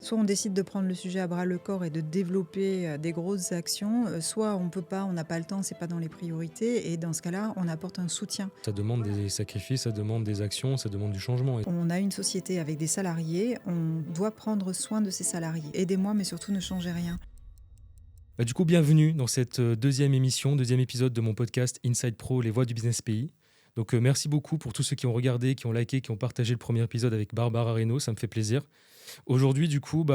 soit on décide de prendre le sujet à bras le corps et de développer des grosses actions, soit on peut pas, on n'a pas le temps, c'est pas dans les priorités, et dans ce cas-là, on apporte un soutien. Ça demande des sacrifices, ça demande des actions, ça demande du changement. On a une société avec des salariés, on doit prendre soin de ces salariés. Aidez-moi, mais surtout ne changez rien. Bah, du coup, bienvenue dans cette deuxième émission, deuxième épisode de mon podcast Inside Pro, les voix du business pays. Donc merci beaucoup pour tous ceux qui ont regardé, qui ont liké, qui ont partagé le premier épisode avec Barbara Reynaud, ça me fait plaisir. Aujourd'hui, du coup,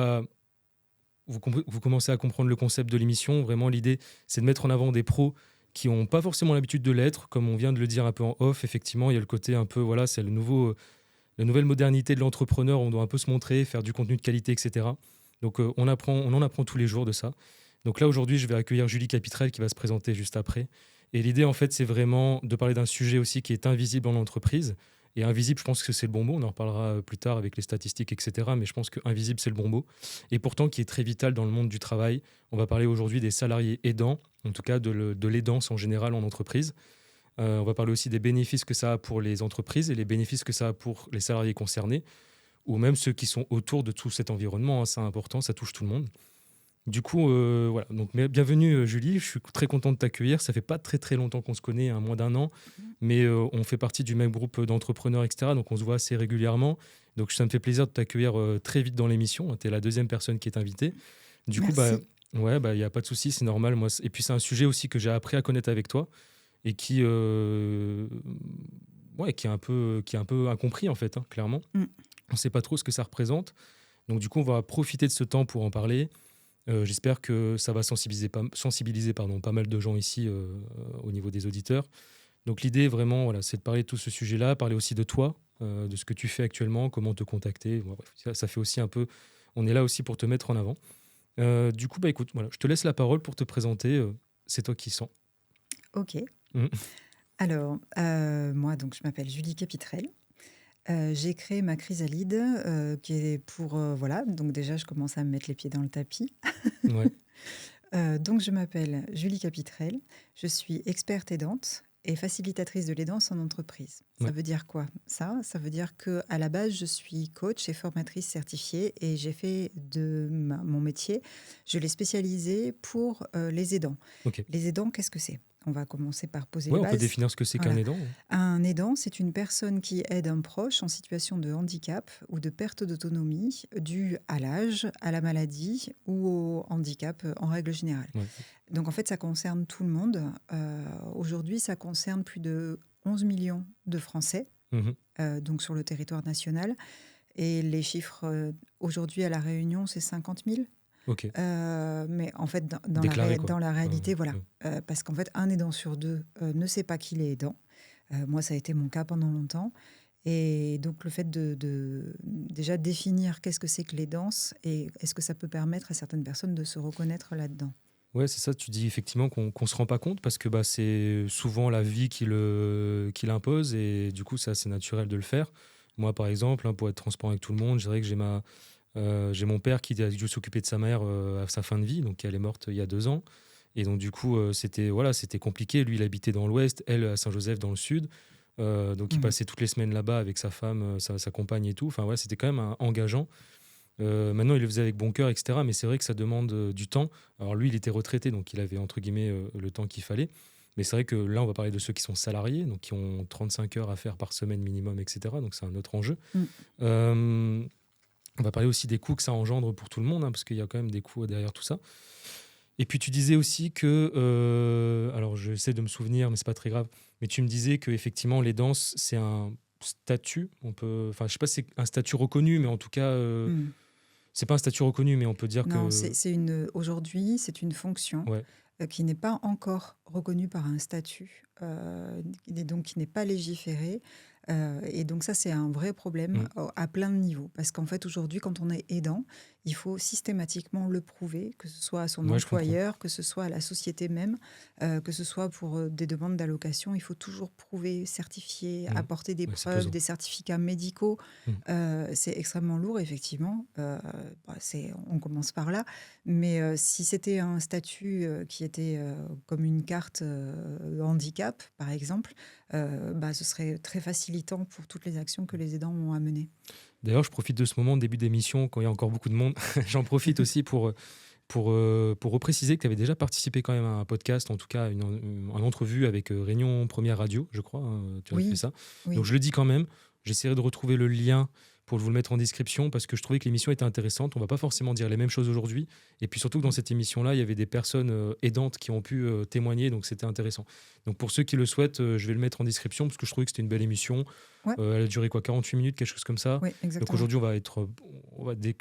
vous commencez à comprendre le concept de l'émission. Vraiment, l'idée, c'est de mettre en avant des pros qui n'ont pas forcément l'habitude de l'être. Comme on vient de le dire un peu en off, effectivement, il y a le côté un peu, voilà, c'est la nouvelle modernité de l'entrepreneur. On doit un peu se montrer, faire du contenu de qualité, etc. Donc on en apprend tous les jours de ça. Donc là, aujourd'hui, je vais accueillir Julie Capitrel qui va se présenter juste après. Et l'idée, en fait, c'est vraiment de parler d'un sujet aussi qui est invisible en entreprise. Et invisible, je pense que c'est le bon mot. On en reparlera plus tard avec les statistiques, etc. Mais je pense que invisible, c'est le bon mot. Et pourtant, qui est très vital dans le monde du travail. On va parler aujourd'hui des salariés aidants, en tout cas de l'aidance en général en entreprise. On va parler aussi des bénéfices que ça a pour les entreprises et les bénéfices que ça a pour les salariés concernés, ou même ceux qui sont autour de tout cet environnement, hein. C'est important, ça touche tout le monde. Du coup, voilà. Donc, bienvenue Julie, je suis très content de t'accueillir. Ça fait pas très très longtemps qu'on se connaît, hein, moins d'un an, mais on fait partie du même groupe d'entrepreneurs, etc. Donc on se voit assez régulièrement. Donc ça me fait plaisir de t'accueillir très vite dans l'émission. Tu es la deuxième personne qui est invitée. Du coup, Merci. ouais, il n'y a pas de souci, c'est normal. Moi, et puis c'est un sujet aussi que j'ai appris à connaître avec toi et ouais, qui est un peu incompris en fait, hein, clairement. Mm. On ne sait pas trop ce que ça représente. Donc du coup, on va profiter de ce temps pour en parler. J'espère que ça va sensibiliser pas mal de gens ici au niveau des auditeurs. Donc l'idée vraiment, voilà, c'est de parler de tout ce sujet-là, parler aussi de toi, de ce que tu fais actuellement, comment te contacter. Bon, bref, ça fait aussi un peu. On est là aussi pour te mettre en avant. Du coup, écoute, voilà, je te laisse la parole pour te présenter. C'est toi qui sens. Ok. Mm. Alors, moi, donc, je m'appelle Julie Capitrel. J'ai créé ma chrysalide, qui est pour, voilà, donc déjà, je commence à me mettre les pieds dans le tapis. Ouais, Donc, je m'appelle Julie Capitrel. Je suis experte aidante et facilitatrice de l'aidance en entreprise. Ça ouais. veut dire quoi, ça? Ça veut dire qu'à la base, je suis coach et formatrice certifiée, et j'ai fait de mon métier, je l'ai spécialisé pour les aidants. Ok. Les aidants, qu'est-ce que c'est? On va commencer par poser Ouais, les on peut bases. définir ce que c'est qu'un Voilà. aidant, hein. Un aidant, c'est une personne qui aide un proche en situation de handicap ou de perte d'autonomie due à l'âge, à la maladie ou au handicap en règle générale. Ouais. Donc en fait, ça concerne tout le monde. Aujourd'hui, ça concerne plus de 11 millions de Français, Mhm. donc sur le territoire national. Et les chiffres aujourd'hui à La Réunion, c'est 50 000. Ok. Mais en fait, Déclaré quoi. dans la réalité, voilà. Ouais. Parce qu'en fait, un aidant sur deux ne sait pas qu'il est aidant. Moi, ça a été mon cas pendant longtemps. Et donc, le fait de déjà définir qu'est-ce que c'est que l'aidance et est-ce que ça peut permettre à certaines personnes de se reconnaître là-dedans. Ouais, c'est ça, tu dis effectivement qu'on ne se rend pas compte parce que c'est souvent la vie qui l'impose et du coup, c'est assez naturel de le faire. Moi, par exemple, hein, pour être transparent avec tout le monde, je dirais que j'ai mon père qui a dû s'occuper de sa mère à sa fin de vie, donc elle est morte il y a 2 ans. Et donc, du coup, c'était compliqué. Lui, il habitait dans l'ouest, elle à Saint-Joseph dans le sud. Donc, il Mhm. passait toutes les semaines là-bas avec sa femme, sa compagne et tout. Enfin, ouais, c'était quand même engageant. Maintenant, il le faisait avec bon cœur, etc. Mais c'est vrai que ça demande du temps. Alors lui, il était retraité, donc il avait entre guillemets le temps qu'il fallait. Mais c'est vrai que là, on va parler de ceux qui sont salariés, donc qui ont 35 heures à faire par semaine minimum, etc. Donc c'est un autre enjeu. Mm. Euh, on va parler aussi des coûts que ça engendre pour tout le monde, hein, parce qu'il y a quand même des coûts derrière tout ça. Et puis tu disais aussi que, alors j'essaie de me souvenir, mais c'est pas très grave, mais tu me disais que effectivement les danses, c'est un statut. Enfin, je sais pas si c'est un statut reconnu, mais en tout cas. Mm. C'est pas un statut reconnu, mais on peut dire Non, que aujourd'hui, c'est une fonction ouais, qui n'est pas encore reconnue par un statut, et donc qui n'est pas légiférée. Et donc ça, c'est un vrai problème mm, à plein de niveaux. Parce qu'en fait, aujourd'hui, quand on est aidant, il faut systématiquement le prouver, que ce soit à son ouais, je comprends. employeur, que ce soit à la société même, que ce soit pour des demandes d'allocation. Il faut toujours prouver, certifier, Mm. apporter des Ouais, c'est preuves, pesant. des certificats médicaux. Mm. C'est extrêmement lourd, effectivement. On commence par là. Mais si c'était un statut qui était comme une carte handicap, par exemple, ce serait très facilitant pour toutes les actions que les aidants ont à mener. D'ailleurs, je profite de ce moment, début d'émission, quand il y a encore beaucoup de monde. J'en profite aussi pour repréciser que tu avais déjà participé quand même à un podcast, en tout cas une entrevue avec Réunion Première Radio, je crois, hein, tu as fait Oui, ça. Donc oui. je le dis quand même, j'essaierai de retrouver le lien pour vous le mettre en description parce que je trouvais que l'émission était intéressante. On va pas forcément dire les mêmes choses aujourd'hui. Et puis surtout que dans cette émission-là, il y avait des personnes aidantes qui ont pu témoigner, donc c'était intéressant. Donc pour ceux qui le souhaitent, je vais le mettre en description parce que je trouvais que c'était une belle émission. Ouais, Elle a duré quoi, 48 minutes, quelque chose comme ça. oui, Donc exactement. aujourd'hui,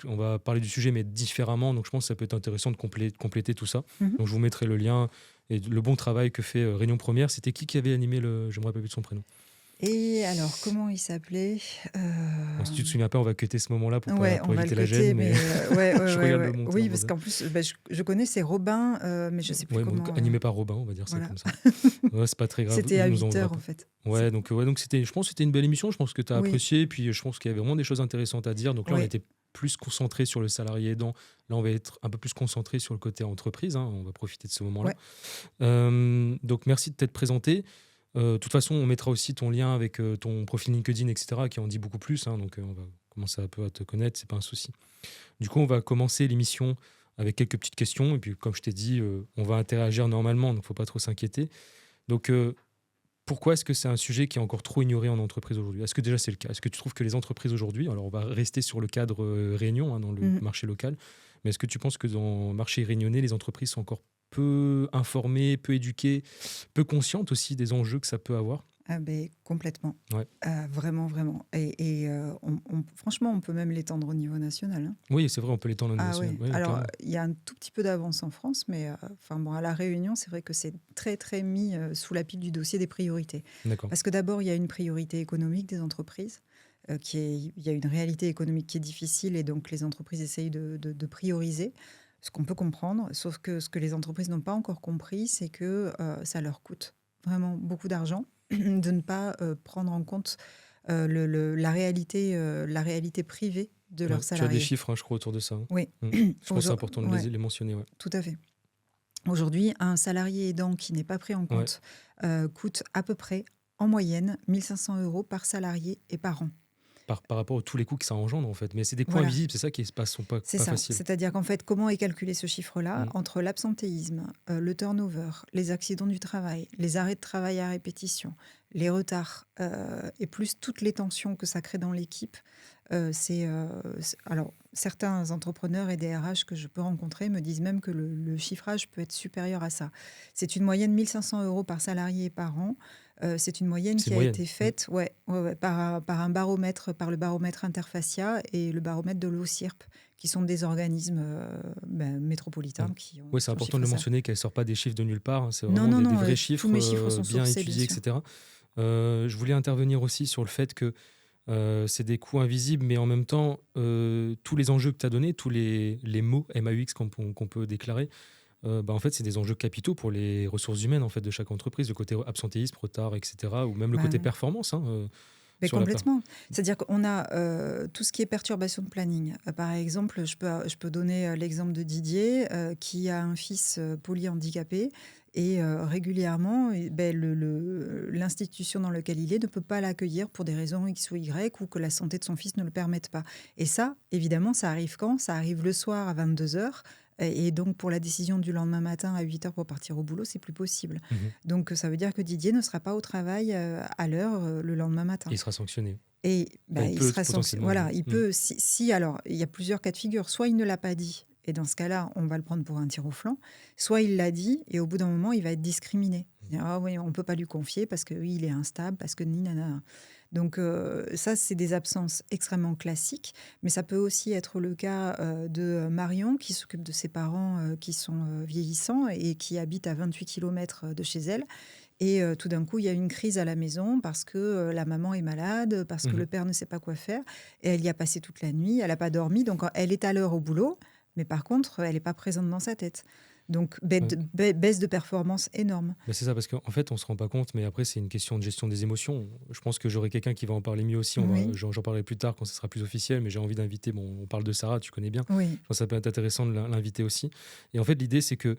on va parler du sujet, mais différemment. Donc je pense que ça peut être intéressant de compléter tout ça. Mhm. Donc je vous mettrai le lien et le bon travail que fait Réunion Première. C'était qui avait animé le... Je me rappelle plus de son prénom. Et alors, comment il s'appelait? Bon, si tu te souviens pas, on va cutter ce moment-là Ouais, on pour va le éviter la cutter, gêne. Mais mais ouais, ouais, je ouais, regarde le ouais. monteur. Oui, parce qu'en plus, bah, je connais, c'est Robin, mais je sais plus Ouais, bon, comment. animé par Robin, on va dire ça Voilà. comme ça. Ouais, c'est pas très grave, C'était il à nous en 8 voudra heures, en pas. fait. Ouais, donc je pense que c'était une belle émission. Je pense que tu as Oui, apprécié. Puis je pense qu'il y avait vraiment des choses intéressantes à dire. Donc là, on oui, était plus concentré sur le salarié aidant. Là, on va être un peu plus concentré sur le côté entreprise, hein. On va profiter de ce moment-là. ouais. Donc merci de t'être présenté. De toute façon, on mettra aussi ton lien avec ton profil LinkedIn, etc., qui en dit beaucoup plus, hein. Donc on va commencer un peu à te connaître, c'est pas un souci. Du coup, on va commencer l'émission avec quelques petites questions. Et puis, comme je t'ai dit, on va interagir normalement, donc il ne faut pas trop s'inquiéter. Donc, pourquoi est-ce que c'est un sujet qui est encore trop ignoré en entreprise aujourd'hui? Est-ce que déjà c'est le cas? Est-ce que tu trouves que les entreprises aujourd'hui, alors on va rester sur le cadre Réunion, hein, dans le Mhm. marché local, mais est-ce que tu penses que dans le marché réunionnais, les entreprises sont encore peu informées, peu éduquées, peu conscientes aussi des enjeux que ça peut avoir? Ah ben, complètement. Ouais. Vraiment, vraiment. Et franchement, on peut même l'étendre au niveau national, hein. Oui, c'est vrai, on peut l'étendre au niveau Ah national. ouais. Oui, Alors, clairement. il y a un tout petit peu d'avance en France, mais enfin bon, à La Réunion, c'est vrai que c'est très, très mis sous la pile du dossier des priorités. D'accord. Parce que d'abord, il y a une priorité économique des entreprises, il y a une réalité économique qui est difficile et donc les entreprises essayent de prioriser, ce qu'on peut comprendre. Sauf que ce que les entreprises n'ont pas encore compris, c'est que ça leur coûte vraiment beaucoup d'argent de ne pas prendre en compte la réalité privée de Ouais, leurs tu as des salariés. chiffres, hein, je crois, autour de ça, hein. Oui, Je pense que c'est important de ouais, les mentionner. Ouais. tout à fait. Aujourd'hui, un salarié aidant qui n'est pas pris en Ouais. compte coûte à peu près, en moyenne, 1 500 € par salarié et par an. Par rapport à tous les coûts que ça engendre, en fait. Mais c'est des coûts Voilà, invisibles, c'est ça qui sont pas c'est ça. faciles. C'est-à-dire qu'en fait, comment est calculé ce chiffre-là? Mm. Entre l'absentéisme, le turnover, les accidents du travail, les arrêts de travail à répétition, les retards, et plus toutes les tensions que ça crée dans l'équipe. Alors, certains entrepreneurs et des RH que je peux rencontrer me disent même que le chiffrage peut être supérieur à ça. C'est une moyenne 1 500 € par salarié et par an. C'est une moyenne C'est qui a moyenne. été faite par un baromètre, par le baromètre Interfacia et le baromètre de l'OCIRP, qui sont des organismes métropolitains Mm. qui Ouais, c'est ont important de le chiffré ça. mentionner qu'elle ne sort pas des chiffres de nulle part, hein. C'est Non, vraiment non, des non, vrais tous chiffres mes chiffres sont bien sourcés, bien étudiés, sûr. etc. Je voulais intervenir aussi sur le fait que c'est des coûts invisibles, mais en même temps, tous les enjeux que tu as donnés, tous les mots MAUX qu'on peut déclarer, en fait, c'est des enjeux capitaux pour les ressources humaines en fait, de chaque entreprise, le côté absentéisme, retard, etc., ou même le Bah, côté performance, hein, mais sur la part. complètement. C'est-à-dire qu'on a tout ce qui est perturbation de planning. Par exemple, je peux donner l'exemple de Didier, qui a un fils polyhandicapé. Et régulièrement, l'institution dans laquelle il est ne peut pas l'accueillir pour des raisons X ou Y ou que la santé de son fils ne le permette pas. Et ça, évidemment, ça arrive quand? Ça arrive le soir à 22 heures. Et donc, pour la décision du lendemain matin à 8 heures pour partir au boulot, c'est plus possible. Mhm. Donc, ça veut dire que Didier ne sera pas au travail à l'heure le lendemain matin. Et il sera sanctionné. Et Enfin, il il peut sera potentiellement. voilà, il Mm. peut. Alors, il y a plusieurs cas de figure. Soit il ne l'a pas dit, et dans ce cas-là, on va le prendre pour un tir au flanc. Soit il l'a dit, et au bout d'un moment, il va être discriminé. Ah oui, on ne peut pas lui confier parce que oui, il est instable, parce que ni nana. Donc ça, c'est des absences extrêmement classiques, mais ça peut aussi être le cas de Marion qui s'occupe de ses parents qui sont vieillissants et qui habitent à 28 km de chez elle. Et tout d'un coup, il y a une crise à la maison parce que la maman est malade, parce que Mhm. le père ne sait pas quoi faire. Et elle y a passé toute la nuit, elle n'a pas dormi. Donc, elle est à l'heure au boulot, mais par contre, elle n'est pas présente dans sa tête. Donc, Ouais. baisse de performance énorme. Bah, c'est ça, parce qu'en fait, on ne se rend pas compte, mais après, c'est une question de gestion des émotions. Je pense que j'aurai quelqu'un qui va en parler mieux aussi. Oui, J'en parlerai plus tard quand ce sera plus officiel, mais j'ai envie d'inviter. Bon, on parle de Sarah, tu connais bien. oui, Je pense que ça peut être intéressant de l'inviter aussi. Et en fait, l'idée, c'est que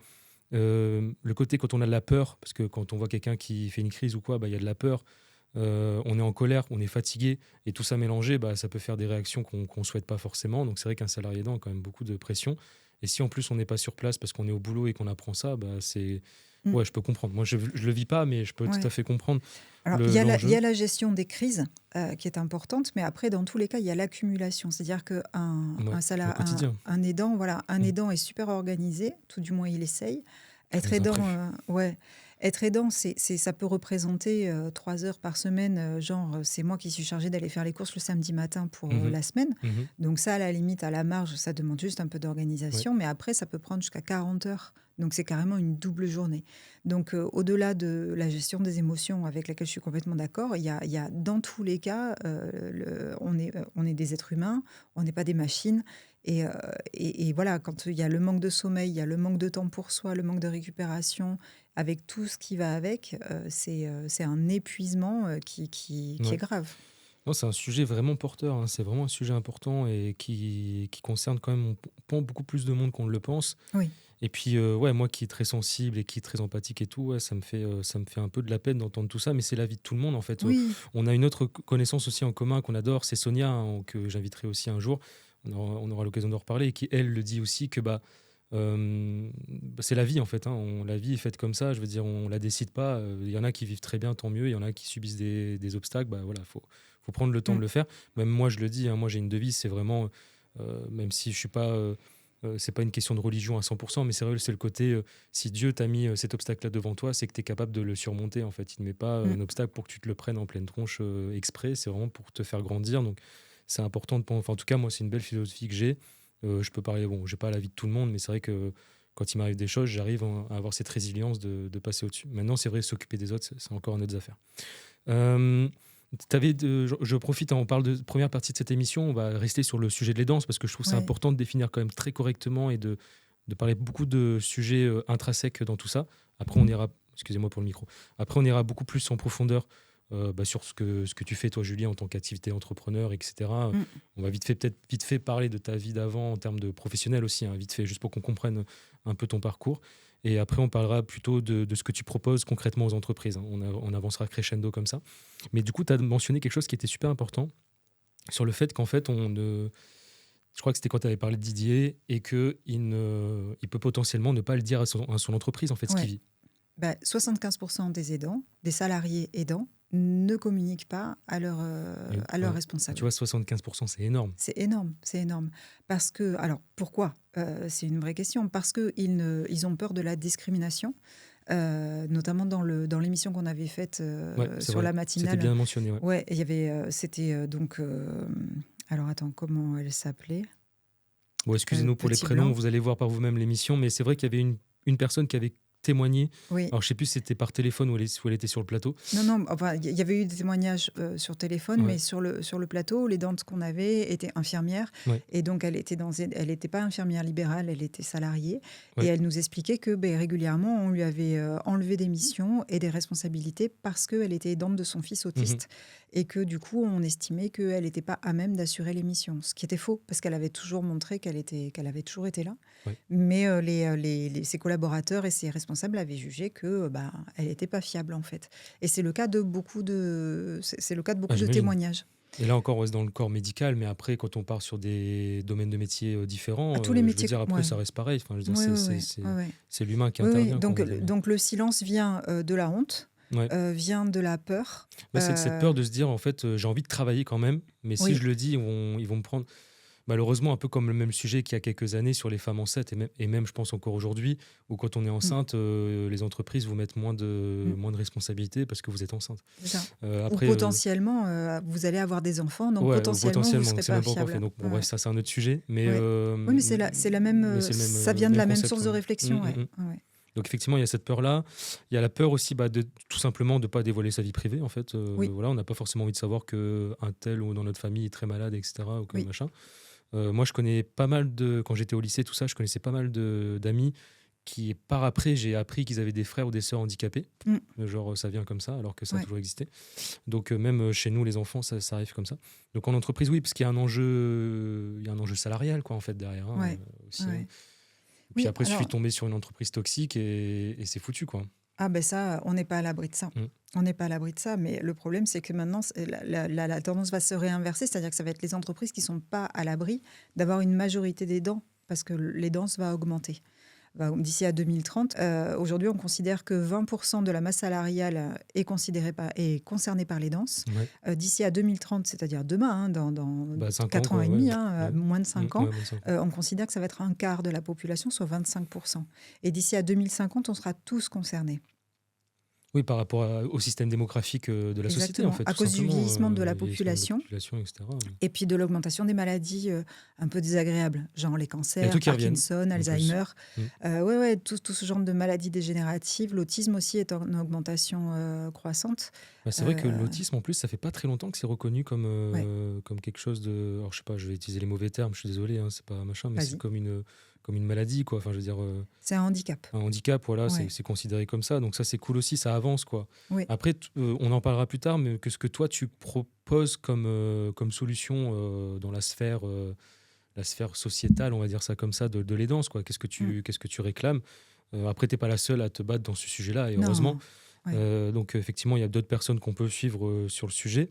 le côté quand on a de la peur, parce que quand on voit quelqu'un qui fait une crise ou quoi, il y a de la peur. on est en colère, on est fatigué, et tout ça mélangé, bah, ça peut faire des réactions qu'on ne souhaite pas forcément. Donc c'est vrai qu'un salarié aidant a quand même beaucoup de pression. Et si en plus on n'est pas sur place parce qu'on est au boulot et qu'on apprend ça, bah, c'est... Mm. Ouais, je peux comprendre. Moi, je ne le vis pas, mais je peux tout Ouais. à fait comprendre Alors, il y l'enjeu. a la gestion des crises qui est importante, mais après, dans tous les cas, il y a l'accumulation. C'est-à-dire qu'un Ouais, au quotidien. un aidant, voilà, un Mm. aidant est super organisé, tout du moins il essaye. Être Les aidant, imprévus. ouais, être aidant, ça peut représenter 3 heures par semaine, genre c'est moi qui suis chargée d'aller faire les courses le samedi matin pour Mhm, la semaine. mhm. Donc ça, à la limite, à la marge, ça demande juste un peu Ouais. d'organisation, mais après, ça peut prendre jusqu'à 40 heures. Donc c'est carrément une double journée. Donc, au-delà de la gestion des émotions avec laquelle je suis complètement d'accord, il y a dans tous les cas, on est des êtres humains, on n'est pas des machines. Et, et voilà, quand il y a le manque de sommeil, il y a le manque de temps pour soi, le manque de récupération, avec tout ce qui va avec, c'est un épuisement qui est Ouais. grave. Non, c'est un sujet vraiment porteur, hein. C'est vraiment un sujet important et qui concerne quand même beaucoup plus de monde qu'on ne le pense. Oui, Et puis, ouais, moi qui est très sensible et qui est très empathique et tout, ouais, ça me fait un peu de la peine d'entendre tout ça, mais c'est la vie de tout le monde en fait. oui, On a une autre connaissance aussi en commun qu'on adore, c'est Sonia, hein, que j'inviterai aussi un jour. On aura l'occasion d'en reparler, et qui, elle, le dit aussi que c'est la vie en fait, hein. La vie est faite comme ça, je veux dire, on la décide pas. Il y en a qui vivent très bien, tant mieux. Il y en a qui subissent des obstacles, bah voilà, faut prendre le temps de mm, le faire. Même moi, je le dis, hein, moi j'ai une devise, c'est vraiment, même si je suis pas, c'est pas une question de religion à 100%, mais c'est vrai, c'est le côté, si Dieu t'a mis cet obstacle-là devant toi, c'est que tu es capable de le surmonter en fait. Il ne met pas mm, un obstacle pour que tu te le prennes en pleine tronche exprès, c'est vraiment pour te faire grandir. Donc c'est important de penser, enfin, en tout cas, moi, c'est une belle philosophie que j'ai. Je peux parler, bon, j'ai pas la vie de tout le monde, mais c'est vrai que quand il m'arrive des choses, j'arrive à avoir cette résilience de passer au-dessus. Maintenant, c'est vrai, s'occuper des autres, c'est encore une autre affaire. Euh, je profite, hein, on parle de première partie de cette émission, on va rester sur le sujet de l'aidance parce que je trouve c'est ouais, important de définir quand même très correctement et de parler beaucoup de sujets intrinsèques dans tout ça. Après, on ira, excusez-moi pour le micro, après on ira beaucoup plus en profondeur sur ce que tu fais toi, Julie, en tant qu'activité entrepreneur, etc. mm, On va peut-être vite fait parler de ta vie d'avant en termes de professionnel aussi, hein, vite fait, juste pour qu'on comprenne un peu ton parcours. Et après, on parlera plutôt de ce que tu proposes concrètement aux entreprises, hein. On avancera crescendo comme ça. Mais du coup, tu as mentionné quelque chose qui était super important sur le fait qu'en fait, je crois que c'était quand tu avais parlé de Didier et il peut potentiellement ne pas le dire à son entreprise, en fait, ce qu'il ouais. vit. 75% des aidants, des salariés aidants, ne communiquent pas à leur Ouais. Tu responsable. vois, 75%, c'est énorme. C'est énorme, c'est énorme. Parce que, alors pourquoi C'est une vraie question. Parce qu'ils ont peur de la discrimination, notamment dans l'émission qu'on avait faite Ouais, c'est sur vrai. la C'était matinale. bien mentionné. Ouais. Ouais, il y avait, c'était donc. Alors attends, comment elle s'appelait Bon, excusez-nous pour les Petit prénoms, Blanc. vous allez voir par vous-même l'émission, mais c'est vrai qu'il y avait une personne qui avait témoigné. Oui, Alors, je sais plus si c'était par téléphone ou où elle était sur le plateau. non, non, enfin, il y avait eu des témoignages sur téléphone, Ouais, mais sur le plateau, les dentes qu'on avait étaient infirmières. ouais, Et donc, elle était pas infirmière libérale, elle était salariée. Et ouais. elle nous expliquait que régulièrement, on lui avait enlevé des missions et des responsabilités parce qu'elle était aidante de son fils Mhm. autiste. Et que du coup, on estimait qu'elle n'était pas à même d'assurer les missions. Ce qui était faux, parce qu'elle avait toujours montré qu'elle avait toujours été là. Ouais. Mais ses collaborateurs et ses responsables avaient jugé que elle n'était pas fiable en fait. Et c'est le cas de c'est le cas de Ah, beaucoup de j'imagine. témoignages. Et là encore, on reste dans le corps médical, mais après, quand on part sur des domaines de métiers À différents, tous les je veux métiers, dire, après, ouais. ça reste pareil. Enfin, je veux dire, Ouais, ouais, ouais, ouais, ouais. c'est l'humain qui Oui, oui. intervient, quoi, on va dire. Donc le silence vient de la honte, Ouais. vient de la peur. Bah, c'est cette peur de se dire, en fait, j'ai envie de travailler quand même, mais si Oui, je le dis, ils vont me prendre. Malheureusement, un peu comme le même sujet qu'il y a quelques années sur les femmes enceintes, et même je pense encore aujourd'hui, où quand on est mm, enceinte, les entreprises vous mettent mm, moins de responsabilités parce que vous êtes enceinte. c'est ça. Ou Après, potentiellement, vous allez avoir des enfants, donc ouais, ou potentiellement, vous ne potentiellement, donc serez c'est pas même pas encore fait. fiable. Donc, bon, bref, Ouais, ça, c'est un autre sujet. ouais. Oui, mais c'est la même, Mais c'est le ça vient de même la même concept. source Ouais. de réflexion. Ouais, Mm. ouais. Donc, effectivement, il y a cette peur-là. Il y a la peur aussi de tout simplement de ne pas dévoiler sa vie privée. En fait, Oui, voilà, on n'a pas forcément envie de savoir qu'un tel ou dans notre famille est très malade, etc. Ou que oui. machin. Moi, je connais pas mal quand j'étais au lycée, tout ça, je connaissais pas mal d'amis qui, par après, j'ai appris qu'ils avaient des frères ou des sœurs handicapés. Mm, Genre, ça vient comme ça, alors que ça a ouais, toujours existé. Donc, même chez nous, les enfants, ça arrive comme ça. Donc, en entreprise, oui, parce qu'il y a il y a un enjeu salarial, quoi, en fait, derrière, hein, ouais, aussi, hein. ouais. Et puis Oui, après, il suffit alors. de tomber sur une entreprise toxique et c'est foutu, quoi. Ah ben ça, on n'est pas à l'abri de ça. Mm. On n'est pas à l'abri de ça, mais le problème, c'est que maintenant, la tendance va se réinverser, c'est-à-dire que ça va être les entreprises qui ne sont pas à l'abri d'avoir une majorité d'aidants, parce que l'aidance va augmenter. D'ici à 2030, aujourd'hui, on considère que 20% de la masse salariale est concernée par l'aidance. Ouais. D'ici à 2030, c'est-à-dire demain, hein, dans 5 ans, 4 ans quoi, et demi, ouais. hein, Ouais. moins de 5 ans, Ouais, moins de 5 ans. on considère que ça va être un quart de la population, soit 25%. Et d'ici à 2050, on sera tous concernés. Oui, par rapport au système démographique de la société, en Exactement, fait, à tout cause du simplement. vieillissement de la Vieillissement de la population population, etc. et puis de l'augmentation des maladies un peu désagréables, genre les Il y a cancers, tout qui reviennent, Parkinson, en plus. Alzheimer. Mm. Ouais, tout ce genre de maladies dégénératives. L'autisme aussi est en augmentation croissante. Bah, c'est vrai que Euh, l'autisme, en plus, ça fait pas très longtemps que c'est reconnu comme, ouais, comme quelque chose de. Alors, je sais pas, je vais utiliser les mauvais termes, je suis désolé, hein, c'est pas machin, mais c'est vas-y. comme une maladie, quoi. Enfin, je veux dire, C'est un handicap. un handicap, voilà, Ouais, c'est considéré comme ça. Donc, ça, c'est cool aussi, ça avance, quoi. oui. Après, on en parlera plus tard, mais que ce que toi, tu proposes comme solution dans la sphère sociétale, on va dire ça comme ça, de l'aidance, quoi. Mm. Qu'est-ce que tu réclames? Après, t'es pas la seule à te battre dans ce sujet-là, et heureusement. Non. Ouais. Donc, effectivement, il y a d'autres personnes qu'on peut suivre sur le sujet.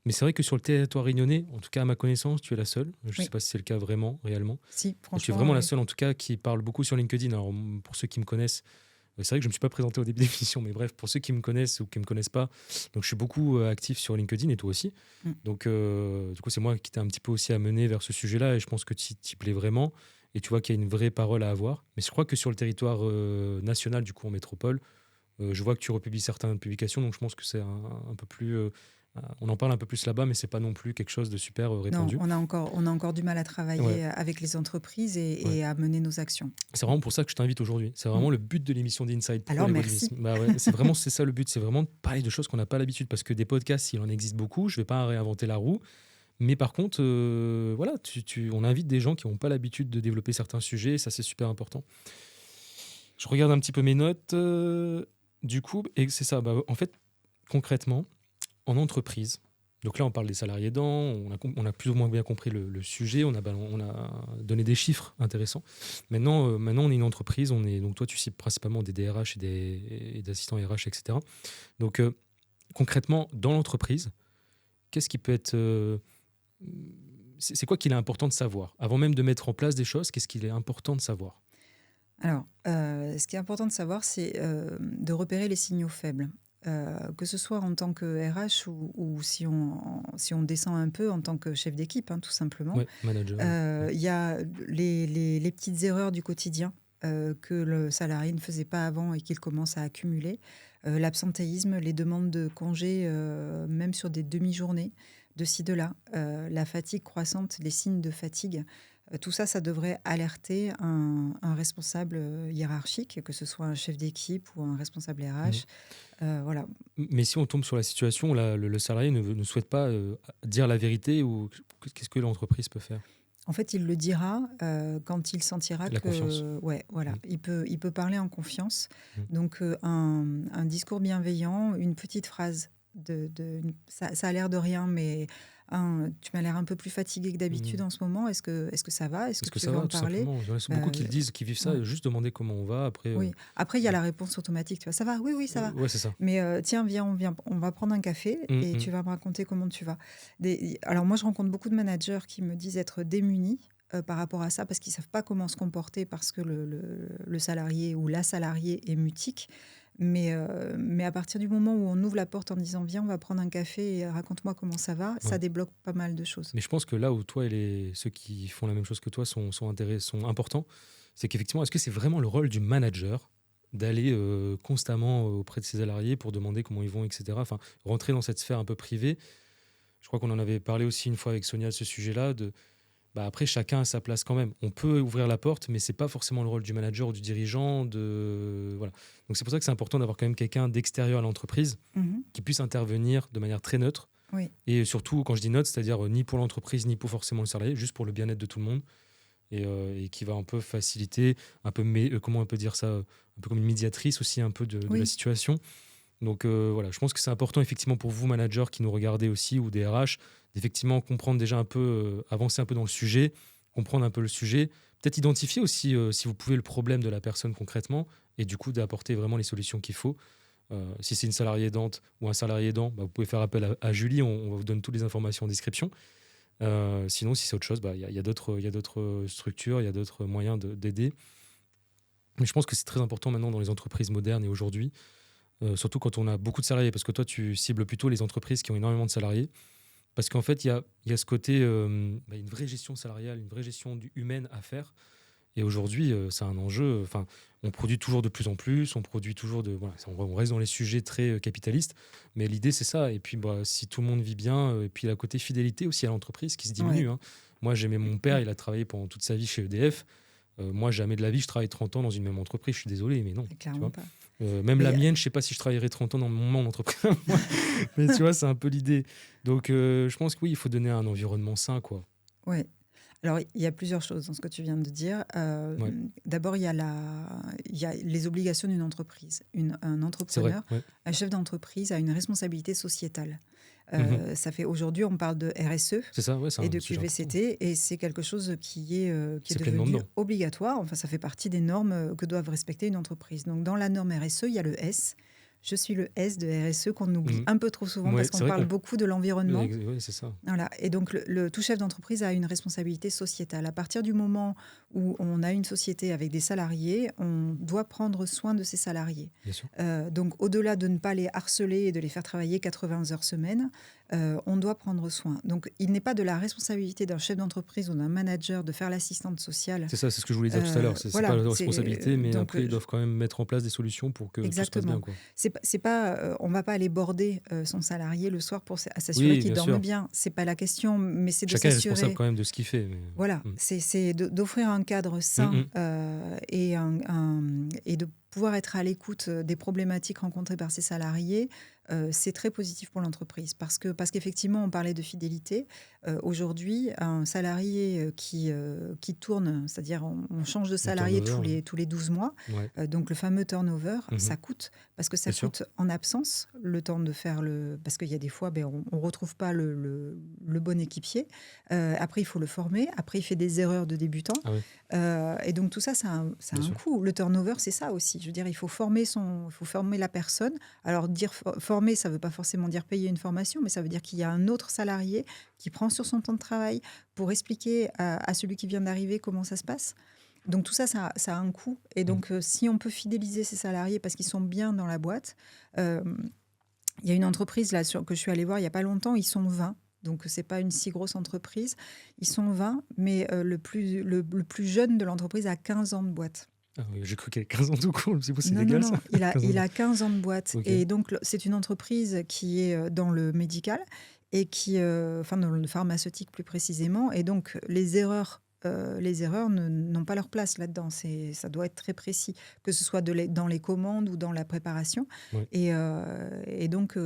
Mais c'est vrai que sur le territoire réunionnais, en tout cas à ma connaissance, tu es la seule. Je ne Oui. sais pas si c'est le cas vraiment, réellement. Si, Mais tu es franchement, vraiment la oui. seule, en tout cas, qui parle beaucoup sur LinkedIn. Alors, pour ceux qui me connaissent, c'est vrai que je ne me suis pas présenté au début de l'émission, mais bref, pour ceux qui me connaissent ou qui ne me connaissent pas, donc je suis beaucoup actif sur LinkedIn et toi aussi. Mm. Donc, du coup, c'est moi qui t'ai un petit peu aussi amené vers ce sujet-là et je pense que tu t'y plais vraiment. Et tu vois qu'il y a une vraie parole à avoir. Mais je crois que sur le territoire national, du coup, en métropole, je vois que tu republies certaines publications, donc je pense que c'est un peu plus. On en parle un peu plus là-bas, mais c'est pas non plus quelque chose de super Non, répandu. on a encore du mal à Ouais, travailler avec les entreprises ouais. et à mener nos actions. C'est vraiment pour ça que je t'invite aujourd'hui. C'est vraiment Mm. le but de l'émission d'Inside Pro, Alors, les merci. voix du Bah ouais, c'est ça le but, c'est vraiment de parler de choses qu'on n'a pas l'habitude, parce que des podcasts, il en existe beaucoup. Je vais pas réinventer la roue, mais par contre, voilà, on invite des gens qui n'ont pas l'habitude de développer certains sujets, et ça c'est super important. Je regarde un petit peu mes notes. Du coup, et c'est ça. Bah, en fait, concrètement, en entreprise, donc là, on parle des salariés aidants, on a plus ou moins bien compris le sujet, on a donné des chiffres intéressants. Maintenant, on est une entreprise, donc toi, tu cites principalement des DRH et des assistants RH, etc. Donc, concrètement, dans l'entreprise, qu'est-ce qui peut être. C'est quoi qu'il est important de savoir? Avant même de mettre en place des choses, qu'est-ce qu'il est important de savoir? Alors, ce qui est important de savoir, c'est de repérer les signaux faibles. Que ce soit en tant que RH ou si on descend un peu en tant que chef d'équipe, hein, tout simplement. Ouais, manager. Ouais. Il y a les petites erreurs du quotidien que le salarié ne faisait pas avant et qu'il commence à accumuler. L'absentéisme, les demandes de congés, même sur des demi-journées, de ci, de là. La fatigue croissante, les signes de fatigue. Tout ça, ça devrait alerter un responsable hiérarchique, que ce soit un chef d'équipe ou un responsable RH. Voilà. Mais si on tombe sur la situation où le salarié ne souhaite pas dire la vérité, ou qu'est-ce que l'entreprise peut faire? En fait, il le dira quand il sentira La confiance. que, ouais, voilà, il peut parler en confiance. Mm. Donc, un discours bienveillant, une petite phrase ça a l'air de rien, mais tu m'as l'air un peu plus fatigué que d'habitude Mm. en ce moment. Est-ce que ça va? Est-ce Est-ce que que tu ça veux va, en tout parler? simplement? Il y en a beaucoup qui le disent, qui vivent ça, Ouais. juste demander comment on va. Après, Oui. Après, il y a la réponse automatique. Tu vois, ça va? Oui, ça va. ouais, c'est ça. Mais tiens, viens, on va prendre un café et Mm. tu vas me raconter comment tu vas. Alors moi, je rencontre beaucoup de managers qui me disent être démunis par rapport à ça parce qu'ils ne savent pas comment se comporter parce que le salarié ou la salariée est mutique. Mais à partir du moment où on ouvre la porte en disant viens, on va prendre un café et raconte-moi comment ça va, ça Ouais. débloque pas mal de choses. Mais je pense que là où toi et ceux qui font la même chose que toi sont importants, c'est qu'effectivement, est-ce que c'est vraiment le rôle du manager d'aller constamment auprès de ses salariés pour demander comment ils vont, etc. Enfin, rentrer dans cette sphère un peu privée. Je crois qu'on en avait parlé aussi une fois avec Sonia de ce sujet-là. Après, chacun a sa place quand même. On peut ouvrir la porte, mais c'est pas forcément le rôle du manager ou du dirigeant. Voilà. Donc c'est pour ça que c'est important d'avoir quand même quelqu'un d'extérieur à l'entreprise Mhm. qui puisse intervenir de manière très neutre. Oui. Et surtout, quand je dis neutre, c'est-à-dire ni pour l'entreprise, ni pour forcément le salarié, juste pour le bien-être de tout le monde. Et qui va un peu faciliter, un peu, comment on peut dire ça, un peu comme une médiatrice aussi un peu de Oui. la situation. Donc voilà, je pense que c'est important effectivement pour vous, managers qui nous regardez aussi, ou des RH, d'effectivement comprendre déjà un peu, avancer un peu dans le sujet, comprendre un peu le sujet, peut-être identifier aussi, si vous pouvez, le problème de la personne concrètement, et du coup d'apporter vraiment les solutions qu'il faut. Si c'est une salariée aidante ou un salarié aidant, vous pouvez faire appel à Julie, on vous donne toutes les informations en description. Sinon, si c'est autre chose, il y a d'autres structures, il y a d'autres moyens d'aider. Mais je pense que c'est très important maintenant dans les entreprises modernes et aujourd'hui, surtout quand on a beaucoup de salariés, parce que toi, tu cibles plutôt les entreprises qui ont énormément de salariés, parce qu'en fait, il y a ce côté, une vraie gestion salariale, une vraie gestion humaine à faire. Et aujourd'hui, c'est un enjeu. Enfin, on produit toujours de plus en plus, on produit toujours voilà, on reste dans les sujets très capitalistes, mais l'idée c'est ça. Et puis, si tout le monde vit bien, et puis la côté fidélité aussi à l'entreprise qui se diminue. Ouais. Hein. Moi, j'aimais mon père, il a travaillé pendant toute sa vie chez EDF. Moi, jamais de la vie, je travaille 30 ans dans une même entreprise. Je suis désolé, mais non. Tu Clairement vois. pas. Même la Mais mienne, je sais pas si je travaillerai 30 ans dans mon entreprise. Mais tu vois, c'est un peu l'idée. Donc, je pense que oui, il faut donner un environnement sain, quoi. ouais. Alors, il y a plusieurs choses dans ce que tu viens de dire. Ouais. D'abord, il y a les obligations d'une entreprise. Un C'est vrai. entrepreneur, Ouais. un chef d'entreprise a une responsabilité sociétale. Mhm. Ça fait aujourd'hui, on parle de RSE C'est ça, ouais, c'est et un de sujet important. QVCT, et c'est quelque chose qui est C'est pleinement devenu dedans. obligatoire. Enfin, ça fait partie des normes que doivent respecter une entreprise. Donc, dans la norme RSE, il y a le S. Je suis le S de RSE qu'on oublie Mhm. un peu trop souvent Ouais, parce c'est qu'on vrai parle beaucoup de l'environnement. Oui, c'est ça. Voilà. Et donc, tout chef d'entreprise a une responsabilité sociétale. À partir du moment où on a une société avec des salariés, on doit prendre soin de ces salariés. Bien sûr. Donc, au-delà de ne pas les harceler et de les faire travailler 80 heures semaine, on doit prendre soin. Donc, il n'est pas de la responsabilité d'un chef d'entreprise ou d'un manager de faire l'assistante sociale. C'est ça, c'est ce que je voulais dire tout à l'heure. C'est Voilà. pas leur responsabilité, mais Donc, après, ils doivent quand même mettre en place des solutions pour que tout se passe bien, exactement. quoi. C'est pas, on va pas aller border son salarié le soir pour s'assurer Oui, qu'il bien dorme sûr. bien. C'est pas la question, mais c'est de Chacun est responsable s'assurer. quand même de ce qu'il fait. Voilà, Mm. c'est d'offrir un cadre Mm, sain mm. et de pouvoir être à l'écoute des problématiques rencontrées par ses salariés. C'est très positif pour l'entreprise parce qu'effectivement, on parlait de fidélité. Aujourd'hui, un salarié qui tourne, c'est-à-dire on change de Le salarié turnover, tous les 12 mois, ouais. donc le fameux turnover, Mhm. ça coûte parce que ça Bien sûr. coûte en absence, le temps de faire parce qu'il y a des fois, on ne retrouve pas le bon équipier. Après, il faut le former. Après, il fait des erreurs de débutant. Ah oui, Et donc, tout ça, ça a bien un sûr. coût. Le turnover, c'est ça aussi. Je veux dire, il faut former la personne. Alors, dire former, ça ne veut pas forcément dire payer une formation, mais ça veut dire qu'il y a un autre salarié qui prend sur son temps de travail pour expliquer à celui qui vient d'arriver comment ça se passe. Donc, tout ça, ça a un coût. Et donc, si on peut fidéliser ces salariés parce qu'ils sont bien dans la boîte, il y a une entreprise là, que je suis allée voir il n'y a pas longtemps, ils sont 20. Donc, ce n'est pas une si grosse entreprise. Ils sont 20, mais le plus jeune de l'entreprise a 15 ans de boîte. Ah oui, j'ai cru qu'il y avait 15 ans tout court. C'est Non, légal, non, ça? il 15 ans. a 15 ans de boîte. Ok. Et donc, c'est une entreprise qui est dans le médical et enfin, dans le pharmaceutique plus précisément. Et donc, les erreurs n'ont pas leur place là-dedans. Ça doit être très précis, que ce soit dans les commandes ou dans la préparation. Ouais. Et donc,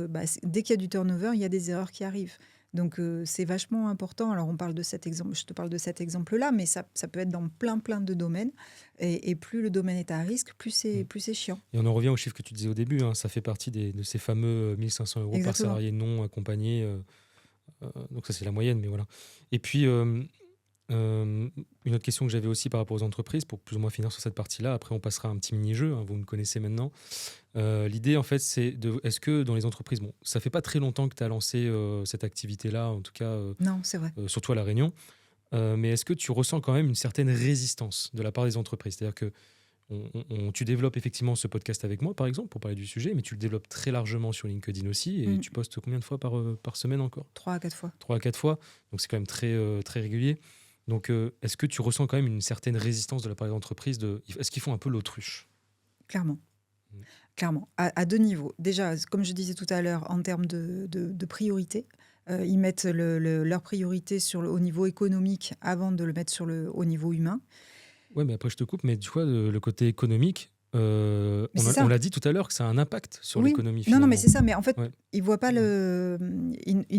dès qu'il y a du turnover, il y a des erreurs qui arrivent. Donc, c'est vachement important. Alors, on parle de cet exemple, je te parle de cet exemple-là, mais ça peut être dans plein de domaines. Et plus le domaine est à risque, plus c'est chiant. Et on en revient au chiffre que tu disais au début. Hein, ça fait partie de ces fameux 1 500 € par Exactement. salarié non accompagné. Donc ça, c'est la moyenne, mais voilà. Et puis, une autre question que j'avais aussi par rapport aux entreprises, pour plus ou moins finir sur cette partie-là, après on passera à un petit mini-jeu, hein, vous me connaissez maintenant. L'idée, en fait, c'est est-ce que dans les entreprises, bon, ça fait pas très longtemps que tu as lancé cette activité-là, en tout cas, Non, c'est vrai. surtout à La Réunion, mais est-ce que tu ressens quand même une certaine résistance de la part des entreprises? C'est-à-dire que tu développes effectivement ce podcast avec moi, par exemple, pour parler du sujet, mais tu le développes très largement sur LinkedIn aussi, et tu postes combien de fois par semaine encore? 3 à 4 fois. 3 à 4 fois, donc c'est quand même très régulier. Donc, est-ce que tu ressens quand même une certaine résistance de la part des entreprises est-ce qu'ils font un peu l'autruche? Clairement. Clairement, à 2 niveaux. Déjà, comme je disais tout à l'heure, en termes de priorité, ils mettent leur priorité au niveau économique avant de le mettre au niveau humain. Ouais, mais après, je te coupe, mais tu vois, le côté économique, Mais c'est on ça. l'a dit tout à l'heure que ça a un impact sur Oui. l'économie, Non, finalement. mais c'est ça. Mais en fait, Ouais. ils voient pas ils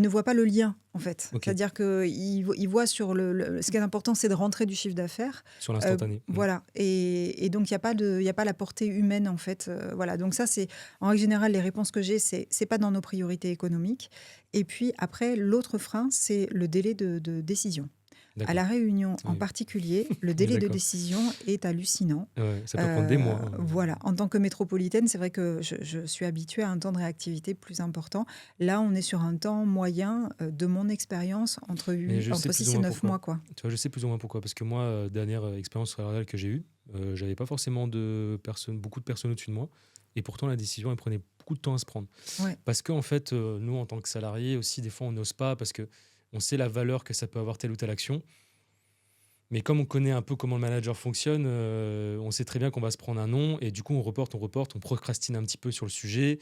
ne voient pas le lien, en fait. Ok. C'est-à-dire qu'ils voient sur ce qui est important, c'est de rentrer du chiffre d'affaires. Sur l'instantané. Voilà. Et donc, il n'y a pas la portée humaine, en fait. Voilà. Donc ça, c'est en règle générale, les réponses que j'ai, c'est pas dans nos priorités économiques. Et puis après, l'autre frein, c'est le délai de décision. À D'accord. La Réunion, en Oui, particulier, le on est délai de d'accord. décision est hallucinant. Ouais, ça peut prendre des mois, hein. Voilà. En tant que métropolitaine, c'est vrai que je suis habituée à un temps de réactivité plus important. Là, on est sur un temps moyen, de mon expérience, Mais je sais entre plus ou 6 et moins 9 pourquoi. mois, quoi. Tu vois, je sais plus ou moins pourquoi. Parce que moi, dernière expérience salariale que j'ai eue, j'avais pas forcément beaucoup de personnes au-dessus de moi. Et pourtant, la décision, elle prenait beaucoup de temps à se prendre. Ouais, Parce qu'en fait, nous, en tant que salariés aussi, des fois, on n'ose pas parce que on sait la valeur que ça peut avoir telle ou telle action. Mais comme on connaît un peu comment le manager fonctionne, on sait très bien qu'on va se prendre un non. Et du coup, on procrastine un petit peu sur le sujet.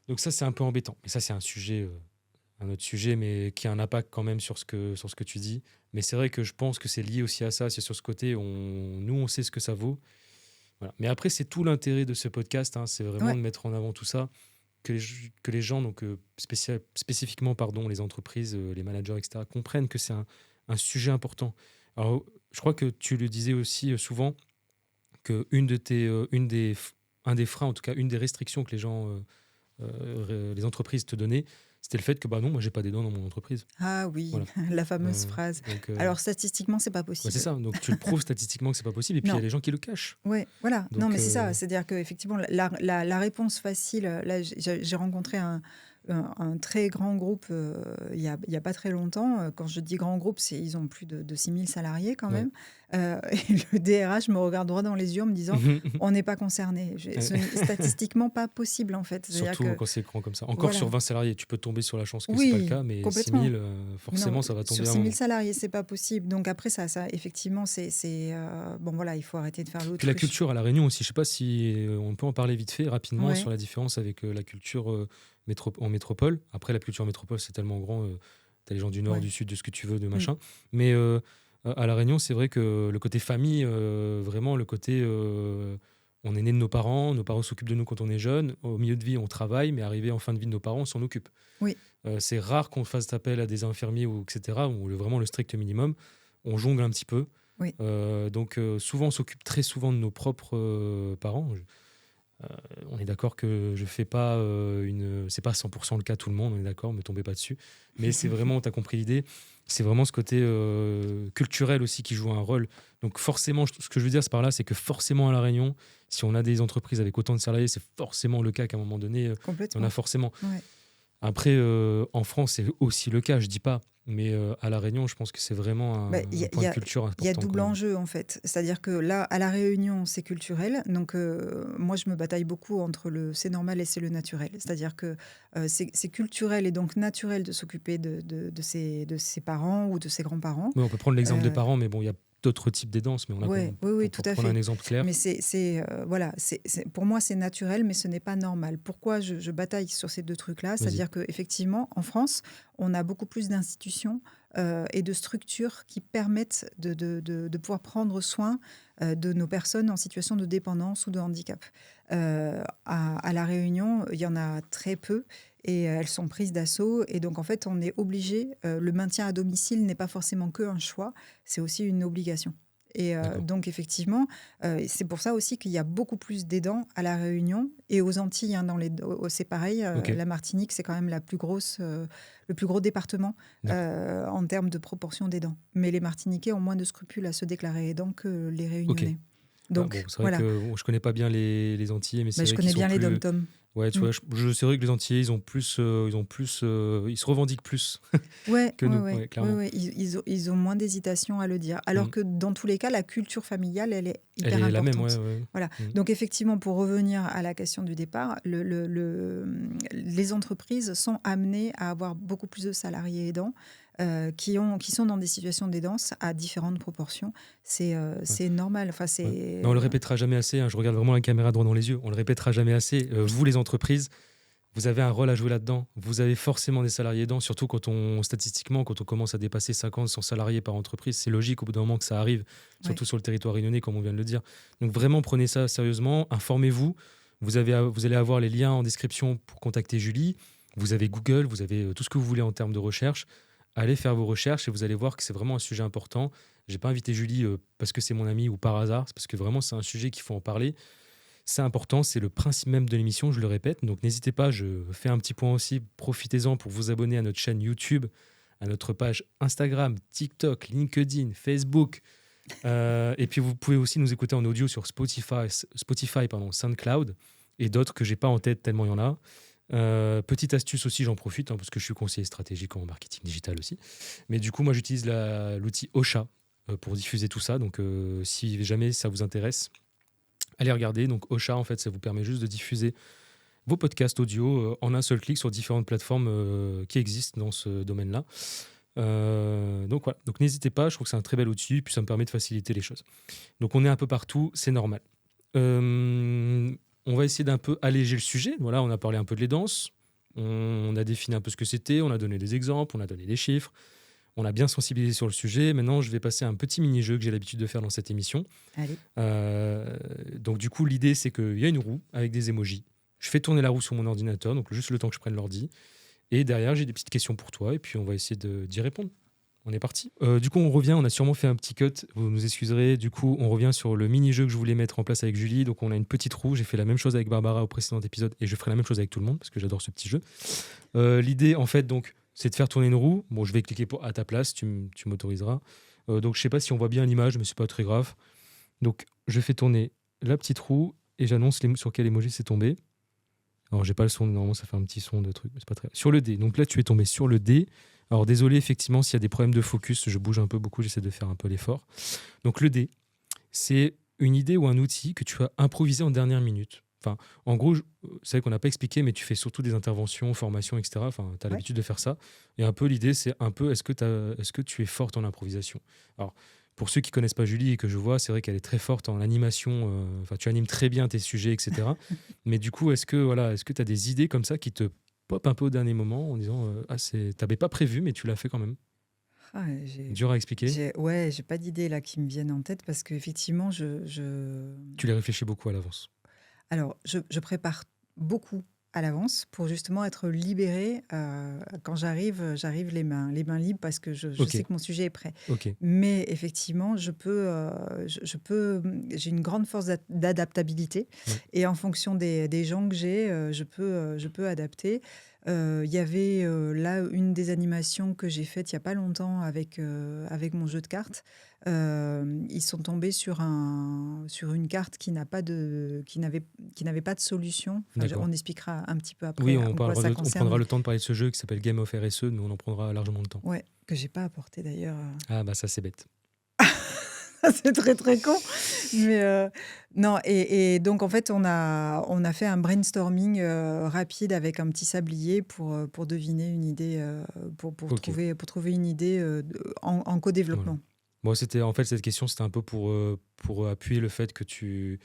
Donc ça, c'est un peu embêtant. Et ça, c'est un autre sujet, mais qui a un impact quand même sur ce que tu dis. Mais c'est vrai que je pense que c'est lié aussi à ça. C'est sur ce côté, nous, on sait ce que ça vaut. Voilà. Mais après, c'est tout l'intérêt de ce podcast, hein, c'est vraiment ouais, de mettre en avant tout ça, que les gens, donc spécifiquement, pardon, les entreprises, les managers, etc., comprennent que c'est un sujet important. Alors, je crois que tu le disais aussi souvent que un des freins, en tout cas, une des restrictions que les entreprises te donnaient, c'était le fait que, bah non, moi, j'ai pas des dents dans mon entreprise. ah oui, Voilà. la fameuse phrase. Donc, Alors, statistiquement, c'est pas bah, c'est possible. ça. Donc, tu le prouves statistiquement que c'est pas possible. Et puis, il y a Non. des gens qui le cachent. Ouais, voilà. Non, Donc, mais c'est ça. C'est-à-dire qu'effectivement, la réponse facile, là, j'ai rencontré un très grand groupe il y a pas très longtemps. Quand je dis grand groupe, ils ont plus de 6000 salariés quand ouais. même. Et le DRH me regarde droit dans les yeux en me disant, on n'est pas concerné. Ce n'est statistiquement pas possible, en fait. C'est-à-dire Surtout que, quand c'est grand comme ça. Encore sur voilà. 20 salariés, tu peux tomber sur la chance que c'est pas le Oui, cas, mais 6 complètement. 000, Non, forcément, ça va tomber sur à un 6000 moment. salariés, c'est pas possible. Donc après, ça effectivement, bon, voilà, il faut arrêter de faire Puis la l'autruche. culture à La Réunion aussi, je sais pas si on peut en parler vite fait, rapidement, sur Ouais, la différence avec la culture en métropole. Après, la culture en métropole, c'est tellement grand, tu as les gens du nord, ouais. du sud, de ce que tu veux, de Mm. machin. Mais à La Réunion, c'est vrai que le côté famille, vraiment le côté on est né de nos parents s'occupent de nous quand on est jeune, au milieu de vie, on travaille, mais arrivé en fin de vie de nos parents, on s'en occupe. Oui, C'est rare qu'on fasse appel à des infirmiers ou etc. Ou vraiment le strict minimum. On jongle un petit peu. oui. Donc souvent, on s'occupe très souvent de nos propres parents. On est d'accord que je fais pas c'est pas 100% le cas tout le monde. On est d'accord, me tombez pas dessus. Mais c'est vraiment, tu as compris l'idée. C'est vraiment ce côté culturel aussi qui joue un rôle. Donc forcément, ce que je veux dire par là, c'est que forcément à La Réunion, si on a des entreprises avec autant de salariés, c'est forcément le cas qu'à un moment donné, il y en a Complètement. forcément. Ouais. Après, en France, c'est aussi le cas, je dis pas. Mais à La Réunion, je pense que c'est vraiment Bah, il y un a, il point y de a- culture il y a important quand double même. enjeu, en fait. C'est-à-dire que là, à La Réunion, c'est culturel. Donc, moi, je me bataille beaucoup entre le c'est normal et c'est le naturel. C'est-à-dire que c'est culturel et donc naturel de s'occuper de ses parents ou de ses grands-parents. Oui, on peut prendre l'exemple des Euh, parents, mais bon, il y a d'autres types d'aidance. Mais Ouais, oui, oui, tout pour à prendre un fait. exemple clair, Mais voilà, pour moi, c'est naturel, mais ce n'est pas normal. Pourquoi je bataille sur ces deux trucs-là? vas-y. C'est-à-dire qu'effectivement, en France, on a beaucoup plus d'institutions et de structures qui permettent de pouvoir prendre soin de nos personnes en situation de dépendance ou de handicap. À La Réunion, il y en a très peu et elles sont prises d'assaut. Et donc, en fait, on est obligé, le maintien à domicile n'est pas forcément que un choix, c'est aussi une obligation. Et D'accord. donc, effectivement, c'est pour ça aussi qu'il y a beaucoup plus d'aidants à La Réunion et aux Antilles. Hein, c'est pareil, Ok. la Martinique, c'est quand même le plus gros département D'accord. en termes de proportion d'aidants. Mais les Martiniquais ont moins de scrupules à se déclarer aidants que les Ok. Réunionnais. Ah, bon, Donc, c'est vrai voilà. que bon, je connais pas bien les Antillais, mais Mais c'est je vrai qu'ils connais sont bien les plus. dom-toms. Ouais, tu Mm. vois, c'est vrai que les Antillais, ils se revendiquent plus Ouais, que ouais, nous, ouais, ouais, ouais, clairement. ouais. Ils ont moins d'hésitation à le dire. Alors Mm. que dans tous les cas, la culture familiale, elle est Elle hyper est la même, ouais, importante. ouais. Voilà. Mm. Donc effectivement, pour revenir à la question du départ, les entreprises sont amenées à avoir beaucoup plus de salariés aidants qui sont dans des situations d'aidance à différentes proportions. C'est Ouais. normal. Enfin, Ouais. Mais on le répétera jamais assez, hein, je regarde vraiment la caméra droit dans les yeux, on le répétera jamais assez. Vous, les entreprises, vous avez un rôle à jouer là-dedans. Vous avez forcément des salariés dedans, surtout statistiquement, quand on commence à dépasser 50, 100 salariés par entreprise, c'est logique au bout d'un moment que ça arrive, ouais, surtout sur le territoire réunionnais, comme on vient de le dire. Donc vraiment, prenez ça sérieusement, informez-vous. Vous allez avoir les liens en description pour contacter Julie. Vous avez Google, vous avez tout ce que vous voulez en termes de recherche. Allez faire vos recherches et vous allez voir que c'est vraiment un sujet important. J'ai pas invité Julie parce que c'est mon amie ou par hasard, c'est parce que vraiment c'est un sujet qu'il faut en parler. C'est important, c'est le principe même de l'émission, je le répète. Donc n'hésitez pas, je fais un petit point aussi, profitez-en pour vous abonner à notre chaîne YouTube à notre page Instagram, TikTok, LinkedIn, Facebook. Et puis vous pouvez aussi nous écouter en audio sur Spotify, SoundCloud et d'autres que j'ai pas en tête tellement il y en a. Petite astuce aussi, j'en profite parce que je suis conseiller stratégique en marketing digital aussi. Mais du coup, moi j'utilise l'outil Ocha pour diffuser tout ça. Donc si jamais ça vous intéresse, allez regarder. Donc Ocha, en fait, ça vous permet juste de diffuser vos podcasts audio en un seul clic sur différentes plateformes qui existent dans ce domaine-là. Donc voilà, donc n'hésitez pas, je trouve que c'est un très bel outil, puis ça me permet de faciliter les choses. Donc on est un peu partout, c'est normal. On va essayer d'un peu alléger le sujet. Voilà, on a parlé un peu de l'aidance, on a défini un peu ce que c'était, on a donné des exemples, on a donné des chiffres, on a bien sensibilisé sur le sujet. Maintenant, je vais passer à un petit mini-jeu que j'ai l'habitude de faire dans cette émission. Allez. Donc du coup, l'idée, c'est qu'il y a une roue avec des emojis. Je fais tourner la roue sur mon ordinateur, donc juste le temps que je prenne l'ordi. Et derrière, j'ai des petites questions pour toi, et puis on va essayer d'y répondre. On est parti. Du coup, on revient, on a sûrement fait un petit cut, vous nous excuserez. Du coup, on revient sur le mini-jeu que je voulais mettre en place avec Julie. Donc, on a une petite roue. J'ai fait la même chose avec Barbara au précédent épisode, et je ferai la même chose avec tout le monde, parce que j'adore ce petit jeu. L'idée, en fait, donc, c'est de faire tourner une roue. Bon, je vais cliquer à ta place, tu m'autoriseras. Donc, je sais pas si on voit bien l'image, mais c'est pas très grave. Donc, je fais tourner la petite roue, et j'annonce sur quel emoji c'est tombé. Alors, j'ai pas le son, normalement, ça fait un petit son de truc, mais c'est pas très... Sur le dé. Donc là, tu es tombé sur le dé. Alors, désolé, effectivement, s'il y a des problèmes de focus, je bouge un peu beaucoup, j'essaie de faire un peu l'effort. Donc, le dé, c'est une idée ou un outil que tu as improvisé en dernière minute. Enfin, en gros, c'est vrai qu'on n'a pas expliqué, mais tu fais surtout des interventions, formations, etc. Enfin, tu as l'habitude de faire ça. Et un peu, l'idée, c'est un peu, est-ce que tu es forte en improvisation? Alors, pour ceux qui ne connaissent pas Julie et que je vois, c'est vrai qu'elle est très forte en animation. Enfin, tu animes très bien tes sujets, etc. Mais du coup, est-ce que tu as des idées comme ça qui te pop un peu au dernier moment en disant t'avais pas prévu, mais tu l'as fait quand même? Dur à expliquer. J'ai pas d'idées là qui me viennent en tête parce qu'effectivement, Tu les réfléchis beaucoup à l'avance. Alors, je prépare beaucoup à l'avance pour justement être libérée. Quand j'arrive les mains libres parce que je Ok. sais que mon sujet est prêt. Ok. Mais effectivement, j'ai une grande force d'adaptabilité Ouais. et en fonction des gens que j'ai, je peux adapter. Il y avait là une des animations que j'ai faites il n'y a pas longtemps avec mon jeu de cartes. Ils sont tombés sur une carte qui n'avait pas de solution. Enfin, D'accord. on expliquera un petit peu après Oui, en quoi ça on concerne. prendra le temps de parler de ce jeu qui s'appelle Game of RSE, mais on en prendra largement le temps. Ouais, que j'ai pas apporté d'ailleurs. Ah bah ça c'est bête. C'est très très con. Mais non, et donc en fait, on a fait un brainstorming rapide avec un petit sablier pour deviner une idée, pour Ok. trouver une idée en co-développement. Voilà. Moi, cette question, c'était un peu pour appuyer le fait que tu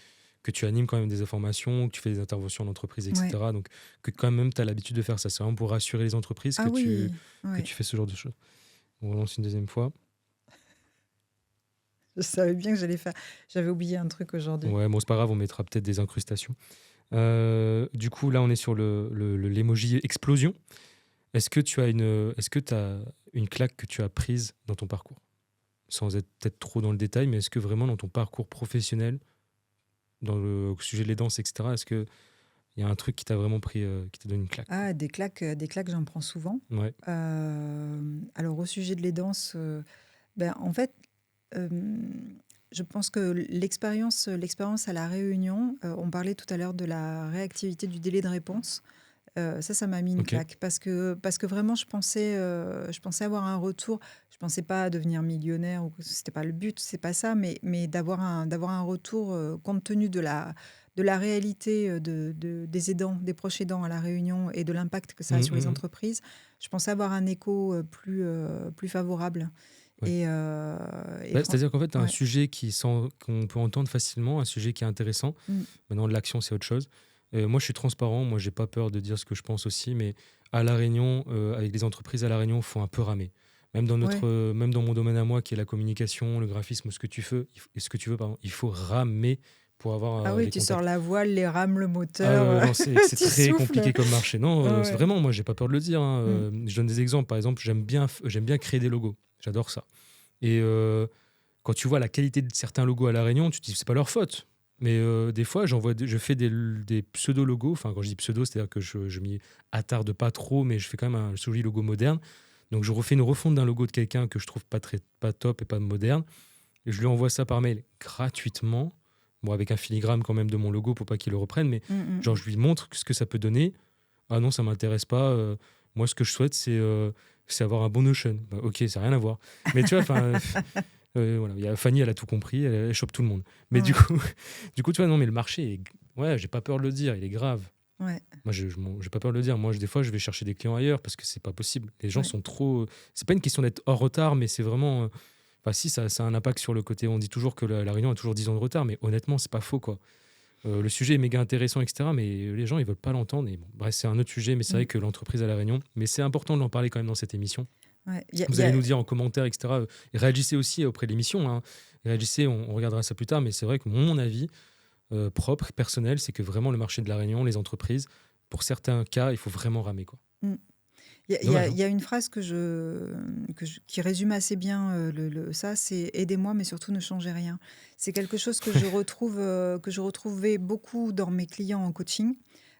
animes quand même des informations, que tu fais des interventions en entreprise, etc. Ouais. Donc, que quand même, tu as l'habitude de faire ça. C'est vraiment pour rassurer les entreprises Ah que oui, que ouais. tu fais ce genre de choses. On relance une deuxième fois. Je savais bien que j'allais faire. J'avais oublié un truc aujourd'hui. Ouais, bon, c'est pas grave, on mettra peut-être des incrustations. Du coup, là, on est sur l'emoji explosion. Est-ce que tu as une claque que tu as prise dans ton parcours? Sans être peut-être trop dans le détail, mais est-ce que vraiment dans ton parcours professionnel, dans le sujet de l'aidance, etc., est-ce qu'il y a un truc qui t'a vraiment pris, qui t'a donné une claque? Ah, des claques, j'en prends souvent. Ouais. Alors, au sujet de l'aidance, en fait, euh, je pense que l'expérience à La Réunion, on parlait tout à l'heure de la réactivité du délai de réponse. Ça m'a mis une Ok. claque parce que vraiment, je pensais avoir un retour. Je pensais pas devenir millionnaire, ou c'était pas le but, c'est pas ça, mais d'avoir un retour compte tenu de la réalité des aidants, des proches aidants à La Réunion et de l'impact que ça a sur les entreprises. Je pensais avoir un écho plus favorable. Ouais. Et C'est-à-dire qu'en fait, tu as un ouais. sujet qu'on peut entendre facilement, un sujet qui est intéressant. Maintenant, l'action, c'est autre chose. Moi, je suis transparent. Moi, j'ai pas peur de dire ce que je pense aussi. Mais à La Réunion, avec les entreprises à La Réunion, il faut un peu ramer. Même dans mon domaine à moi, qui est la communication, le graphisme, ce que tu veux, il faut ramer pour avoir Ah oui, les tu contacts. sors la voile, les rames, le moteur. Non, c'est tu très souffles. compliqué comme marché. Non, Ouais, c'est ouais. vraiment, moi, j'ai pas peur de le dire. Je donne des exemples. Par exemple, j'aime bien créer des logos. J'adore ça. Et quand tu vois la qualité de certains logos à La Réunion, tu te dis c'est pas leur faute. Mais des fois, je fais des pseudo-logos. Enfin, quand je dis pseudo, c'est-à-dire que je m'y attarde pas trop, mais je fais quand même un joli logo moderne. Donc, je refais une refonte d'un logo de quelqu'un que je trouve pas top et pas moderne. Et je lui envoie ça par mail gratuitement. Bon, avec un filigrane quand même de mon logo pour pas qu'il le reprenne. Mais genre, je lui montre ce que ça peut donner. Ah non, ça m'intéresse pas. Moi, ce que je souhaite, c'est avoir un bon Notion. Bah, ok, ça n'a rien à voir. Mais tu vois, voilà, Fanny, elle a tout compris. Elle chope tout le monde. Mais Ouais. du coup, tu vois, non, mais le marché, ouais, j'ai pas peur de le dire. Il est grave. Ouais. Moi, j'ai pas peur de le dire. Moi, des fois, je vais chercher des clients ailleurs parce que c'est pas possible. Les gens Ouais. sont trop. C'est pas une question d'être hors retard, mais c'est vraiment. Enfin, si, ça a un impact sur le côté. On dit toujours que la Réunion a toujours 10 ans de retard, mais honnêtement, c'est pas faux, quoi. Le sujet est méga intéressant, etc. Mais les gens, ils veulent pas l'entendre. Et bon, bref, c'est un autre sujet, mais c'est vrai que l'entreprise à La Réunion. Mais c'est important de l'en parler quand même dans cette émission. Ouais. Vous allez nous dire en commentaire, etc. Et réagissez aussi auprès de l'émission. Hein. Réagissez, on regardera ça plus tard. Mais c'est vrai que mon avis propre, personnel, c'est que vraiment le marché de La Réunion, les entreprises, pour certains cas, il faut vraiment ramer, quoi. Dommage, hein. Il y a une phrase qui résume assez bien ça, c'est aidez-moi, mais surtout ne changez rien. C'est quelque chose que je retrouvais beaucoup dans mes clients en coaching.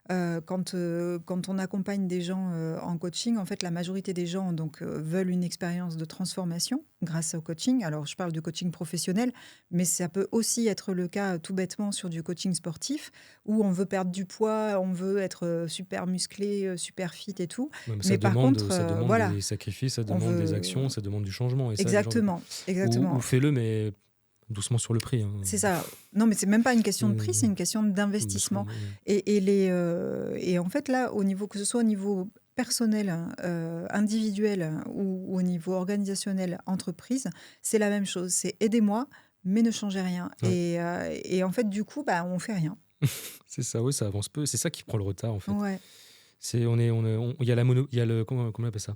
Quand on accompagne des gens en coaching, en fait, la majorité des gens veulent une expérience de transformation grâce au coaching. Alors, je parle de coaching professionnel, mais ça peut aussi être le cas tout bêtement sur du coaching sportif, où on veut perdre du poids, on veut être super musclé, super fit et tout. Ouais, mais Mais par contre, ça demande voilà, des sacrifices, ça on demande des veut... actions, ça demande du changement. Et ça, les gens veulent pas. Exactement, Ou exactement. fais-le, mais doucement sur le prix. Hein. C'est ça. Non, mais c'est même pas une question de prix, c'est une question d'investissement. Et en fait, là, que ce soit au niveau personnel, individuel ou au niveau organisationnel, entreprise, c'est la même chose. C'est aidez-moi, mais ne changez rien. Ouais. Et en fait, du coup, on fait rien. C'est ça, oui, ça avance peu. C'est ça qui prend le retard, en fait. Ouais. Il y a comment on appelle ça?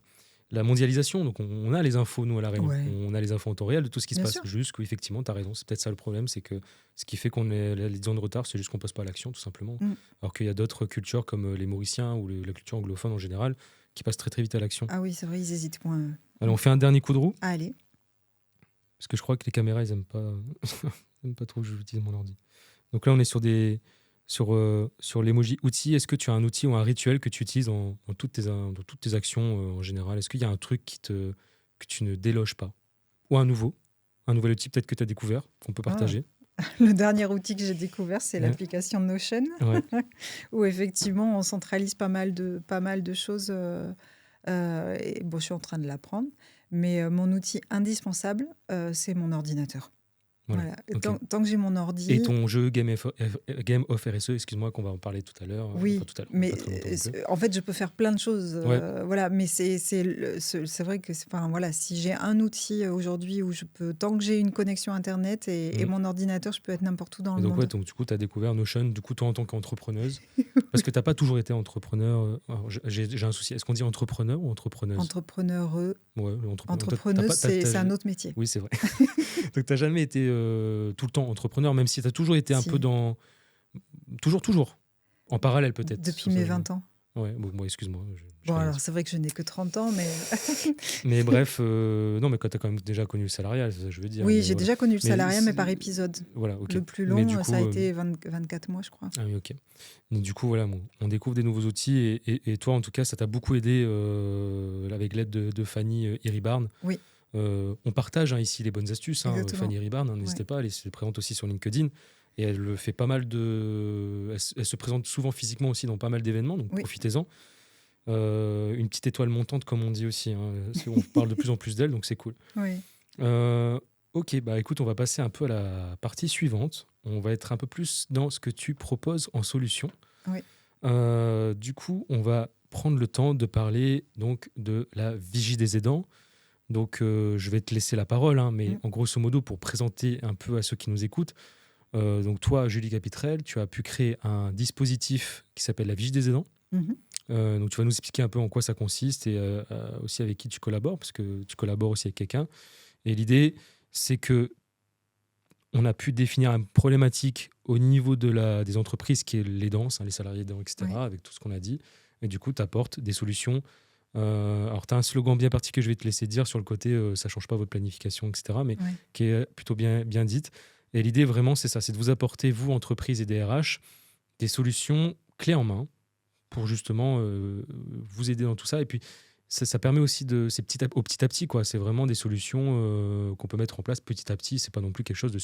La mondialisation. Donc, on a les infos, nous, à La Réunion. Ouais. On a les infos en temps réel de tout ce qui se Bien passe. sûr. Juste qu'effectivement, tu as raison. C'est peut-être ça le problème. C'est que ce qui fait qu'on est les 10 ans de retard, c'est juste qu'on passe pas à l'action, tout simplement. Alors qu'il y a d'autres cultures comme les Mauriciens ou la culture anglophone en général qui passent très, très vite à l'action. Ah oui, c'est vrai, ils hésitent point. Alors, on fait un dernier coup de roue. Allez. Parce que je crois que les caméras, ils aiment pas, ils aiment pas trop que j'utilise mon ordi. Donc là, on est sur l'emoji outil. Est-ce que tu as un outil ou un rituel que tu utilises dans toutes tes actions en général? Est-ce qu'il y a un truc que tu ne déloges pas? Ou un nouvel outil peut-être que tu as découvert, qu'on peut partager? Le dernier outil que j'ai découvert, c'est Ouais. l'application Notion, Ouais. où effectivement, on centralise pas mal de choses. Et bon, je suis en train de l'apprendre. Mais mon outil indispensable, c'est mon ordinateur. Voilà. Ok. Tant que j'ai mon ordi. Et ton jeu Game of RSE, excuse-moi, qu'on va en parler tout à l'heure. Oui, Enfin, tout à l'heure, mais pas très longtemps non plus. en fait, je peux faire plein de choses. Ouais. Voilà, mais c'est vrai que voilà, si j'ai un outil aujourd'hui où tant que j'ai une connexion Internet et mon ordinateur, je peux être n'importe où dans Et le donc, monde. ouais, du coup, tu as découvert Notion, du coup, toi, en tant qu'entrepreneuse. Parce que tu n'as pas toujours été entrepreneur. Alors, j'ai un souci. Est-ce qu'on dit entrepreneur ou entrepreneuse? Entrepreneureux. Ouais, Entrepreneuse, c'est un autre métier. Oui, c'est vrai. Donc, tu n'as jamais été tout le temps entrepreneur, même si tu as toujours été un peu Si. dans. Toujours. En parallèle, peut-être. Depuis mes 20 ans. Ouais, bon, excuse-moi. Bon, alors c'est vrai que je n'ai que 30 ans, mais. Mais bref, non, mais quand tu as quand même déjà connu le salarial, c'est ça que je veux dire. Oui, j'ai déjà connu le salariat, mais par c'est- épisode. Voilà, ok. Le plus Mais long, du coup, ça a été 24 mois, je crois. Ah oui, ok. Mais du coup, voilà, on découvre des nouveaux outils et toi, en tout cas, ça t'a beaucoup aidé avec l'aide de Fanny Iribarne. Oui. On partage ici les bonnes astuces. Exactement. Fanny Iribarne, n'hésitez pas, elle se présente aussi sur LinkedIn et elle fait pas mal elle se présente souvent physiquement aussi dans pas mal d'événements, donc profitez-en. Une petite étoile montante, comme on dit aussi. On parle de plus en plus d'elle, donc c'est cool. Oui. Ok, bah écoute, on va passer un peu à la partie suivante. On va être un peu plus dans ce que tu proposes en solution. Oui. Du coup, on va prendre le temps de parler donc de la vigie des aidants. Donc, je vais te laisser la parole, mais en grosso modo, pour présenter un peu à ceux qui nous écoutent. Donc, toi, Julie Capitrel, tu as pu créer un dispositif qui s'appelle la vigie des aidants. Donc, tu vas nous expliquer un peu en quoi ça consiste et aussi avec qui tu collabores, parce que tu collabores aussi avec quelqu'un. Et l'idée, c'est que on a pu définir une problématique au niveau des entreprises qui est l'aidance, les salariés aidants, etc., avec tout ce qu'on a dit. Et du coup, tu apportes des solutions. Alors, tu as un slogan bien parti que je vais te laisser dire sur le côté ça ne change pas votre planification, etc., mais qui est plutôt bien dite. Et l'idée, vraiment, c'est ça, c'est de vous apporter, vous, entreprises et DRH, des solutions clés en main pour justement vous aider dans tout ça. Et puis, ça permet aussi c'est au petit à petit, quoi. C'est vraiment des solutions qu'on peut mettre en place petit à petit. C'est pas non plus quelque chose de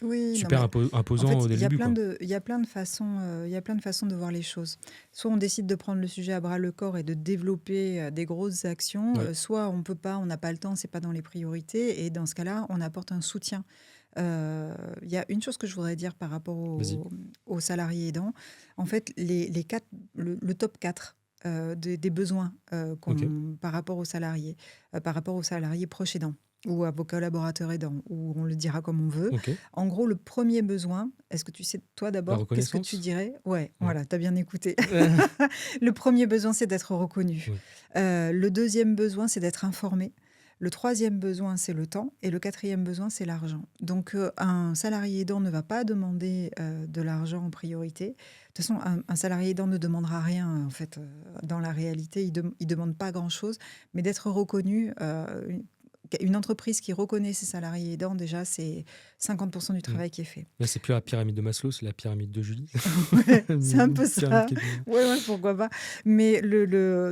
Oui, non, super mais en imposant fait, dès le début, quoi. il y a plein de façons, il y a plein de façons de voir les choses. Soit on décide de prendre le sujet à bras le corps et de développer des grosses actions, Ouais, soit on peut pas, on n'a pas le temps, c'est pas dans les priorités. Et dans ce cas-là, on apporte un soutien. Il y a une chose que je voudrais dire par rapport vas-y. aux salariés aidants. En fait, les quatre, le top 4 des besoins Ok, par rapport aux salariés, par rapport aux salariés proches aidants ou à vos collaborateurs aidants, ou on le dira comme on veut. ok. En gros, le premier besoin, est-ce que tu sais, toi La d'abord, qu'est-ce que tu reconnaissance? dirais? Ouais, Ouais. voilà, tu as bien écouté. Le premier besoin, c'est d'être reconnu. Ouais. Le deuxième besoin, c'est d'être informé. Le troisième besoin, c'est le temps. Et le quatrième besoin, c'est l'argent. Donc, un salarié aidant ne va pas demander de l'argent en priorité. De toute façon, un salarié aidant ne demandera rien, en fait. Dans la réalité, il ne demande pas grand-chose. Mais d'être reconnu, une entreprise qui reconnaît ses salariés aidants, déjà, c'est 50% du Mm. travail qui est fait. Là, c'est plus la pyramide de Maslow, c'est la pyramide de Julie. Ouais, c'est un Une peu pyramide ça. qui est bien. Ouais, ouais, pourquoi pas. Mais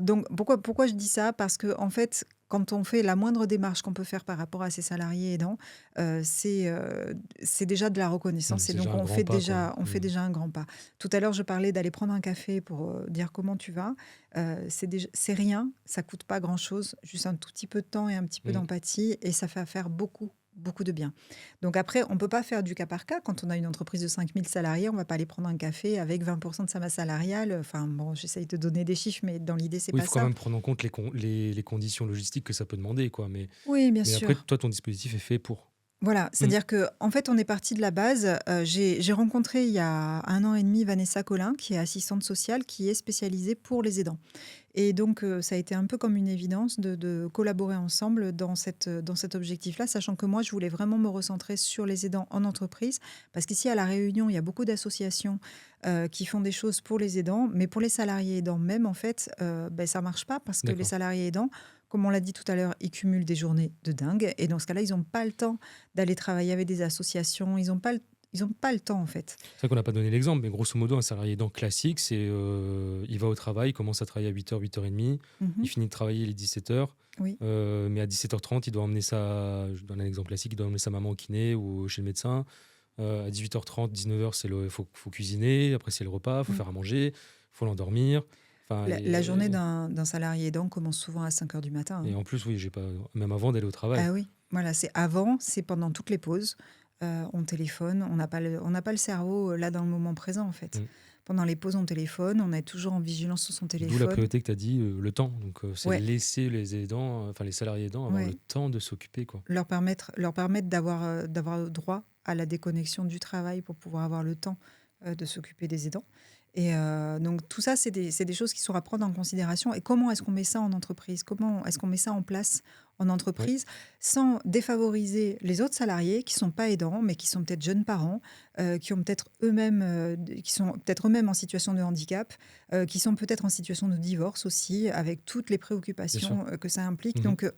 donc, pourquoi je dis ça? Parce que, en fait, quand on fait la moindre démarche qu'on peut faire par rapport à ses salariés aidants, c'est déjà de la Non, mais reconnaissance. Et c'est déjà donc, un grand pas, quoi. on fait Mm. déjà un grand pas. Tout à l'heure, je parlais d'aller prendre un café pour dire comment tu vas. C'est rien, ça coûte pas grand-chose, juste un tout petit peu de temps et un petit peu Mm. d'empathie. Et ça fait faire beaucoup, beaucoup de bien. Donc après, on ne peut pas faire du cas par cas. Quand on a une entreprise de 5000 salariés, on ne va pas aller prendre un café avec 20% de sa masse salariale. Enfin, bon, j'essaye de donner des chiffres, mais dans l'idée, c'est Oui, il pas faut quand ça. même prendre en compte les conditions logistiques que ça peut demander, quoi. Oui, bien Mais après, sûr. toi, ton dispositif est fait pour. Voilà, Mm. c'est-à-dire que en fait, on est parti de la base. J'ai rencontré il y a 1 an et demi Vanessa Collin, qui est assistante sociale, qui est spécialisée pour les aidants. Et donc, ça a été un peu comme une évidence de collaborer ensemble dans cet objectif-là, sachant que moi, je voulais vraiment me recentrer sur les aidants en entreprise, parce qu'ici, à La Réunion, il y a beaucoup d'associations qui font des choses pour les aidants, mais pour les salariés aidants même, en fait, ben, ça marche pas, parce que les D'accord. salariés aidants, comme on l'a dit tout à l'heure, ils cumulent des journées de dingue, et dans ce cas-là, ils n'ont pas le temps d'aller travailler avec des associations, ils ont pas le temps, en fait. C'est vrai qu'on n'a pas donné l'exemple, mais grosso modo, un salarié aidant classique, il va au travail, il commence à travailler à 8h, 8h30, il Mhm. finit de travailler les 17h, Oui. mais à 17h30, il doit emmener je donne un exemple classique, il doit emmener sa maman au kiné ou chez le médecin. À 18h30, 19h, faut cuisiner, après c'est le repas, il faut Mm. faire à manger, il faut l'endormir. Enfin, La journée d'un salarié aidant commence souvent à 5 heures du matin, et hein. en plus, oui, j'ai pas, même avant d'aller au travail. Ah oui, voilà, c'est avant, c'est pendant toutes les pauses. On téléphone, on n'a pas le cerveau là dans le moment présent, en fait. Mm. Pendant les pauses, on téléphone, on est toujours en vigilance sur son D'où la téléphone. priorité que tu as dit, le temps. Donc, c'est Ouais, laisser les aidants, enfin les salariés aidants, avoir le ouais. temps de s'occuper, quoi. Leur permettre d'avoir droit à la déconnexion du travail pour pouvoir avoir le temps de s'occuper des aidants. Et donc tout ça, c'est des choses qui sont à prendre en considération. Et comment est-ce qu'on met ça en entreprise? Comment est-ce qu'on met ça en place en Ouais, entreprise sans défavoriser les autres salariés qui sont pas aidants, mais qui sont peut-être jeunes parents, qui sont peut-être eux-mêmes en situation de handicap, qui sont peut-être en situation de divorce aussi, avec toutes les bien sûr. préoccupations que ça implique. Mhm. Donc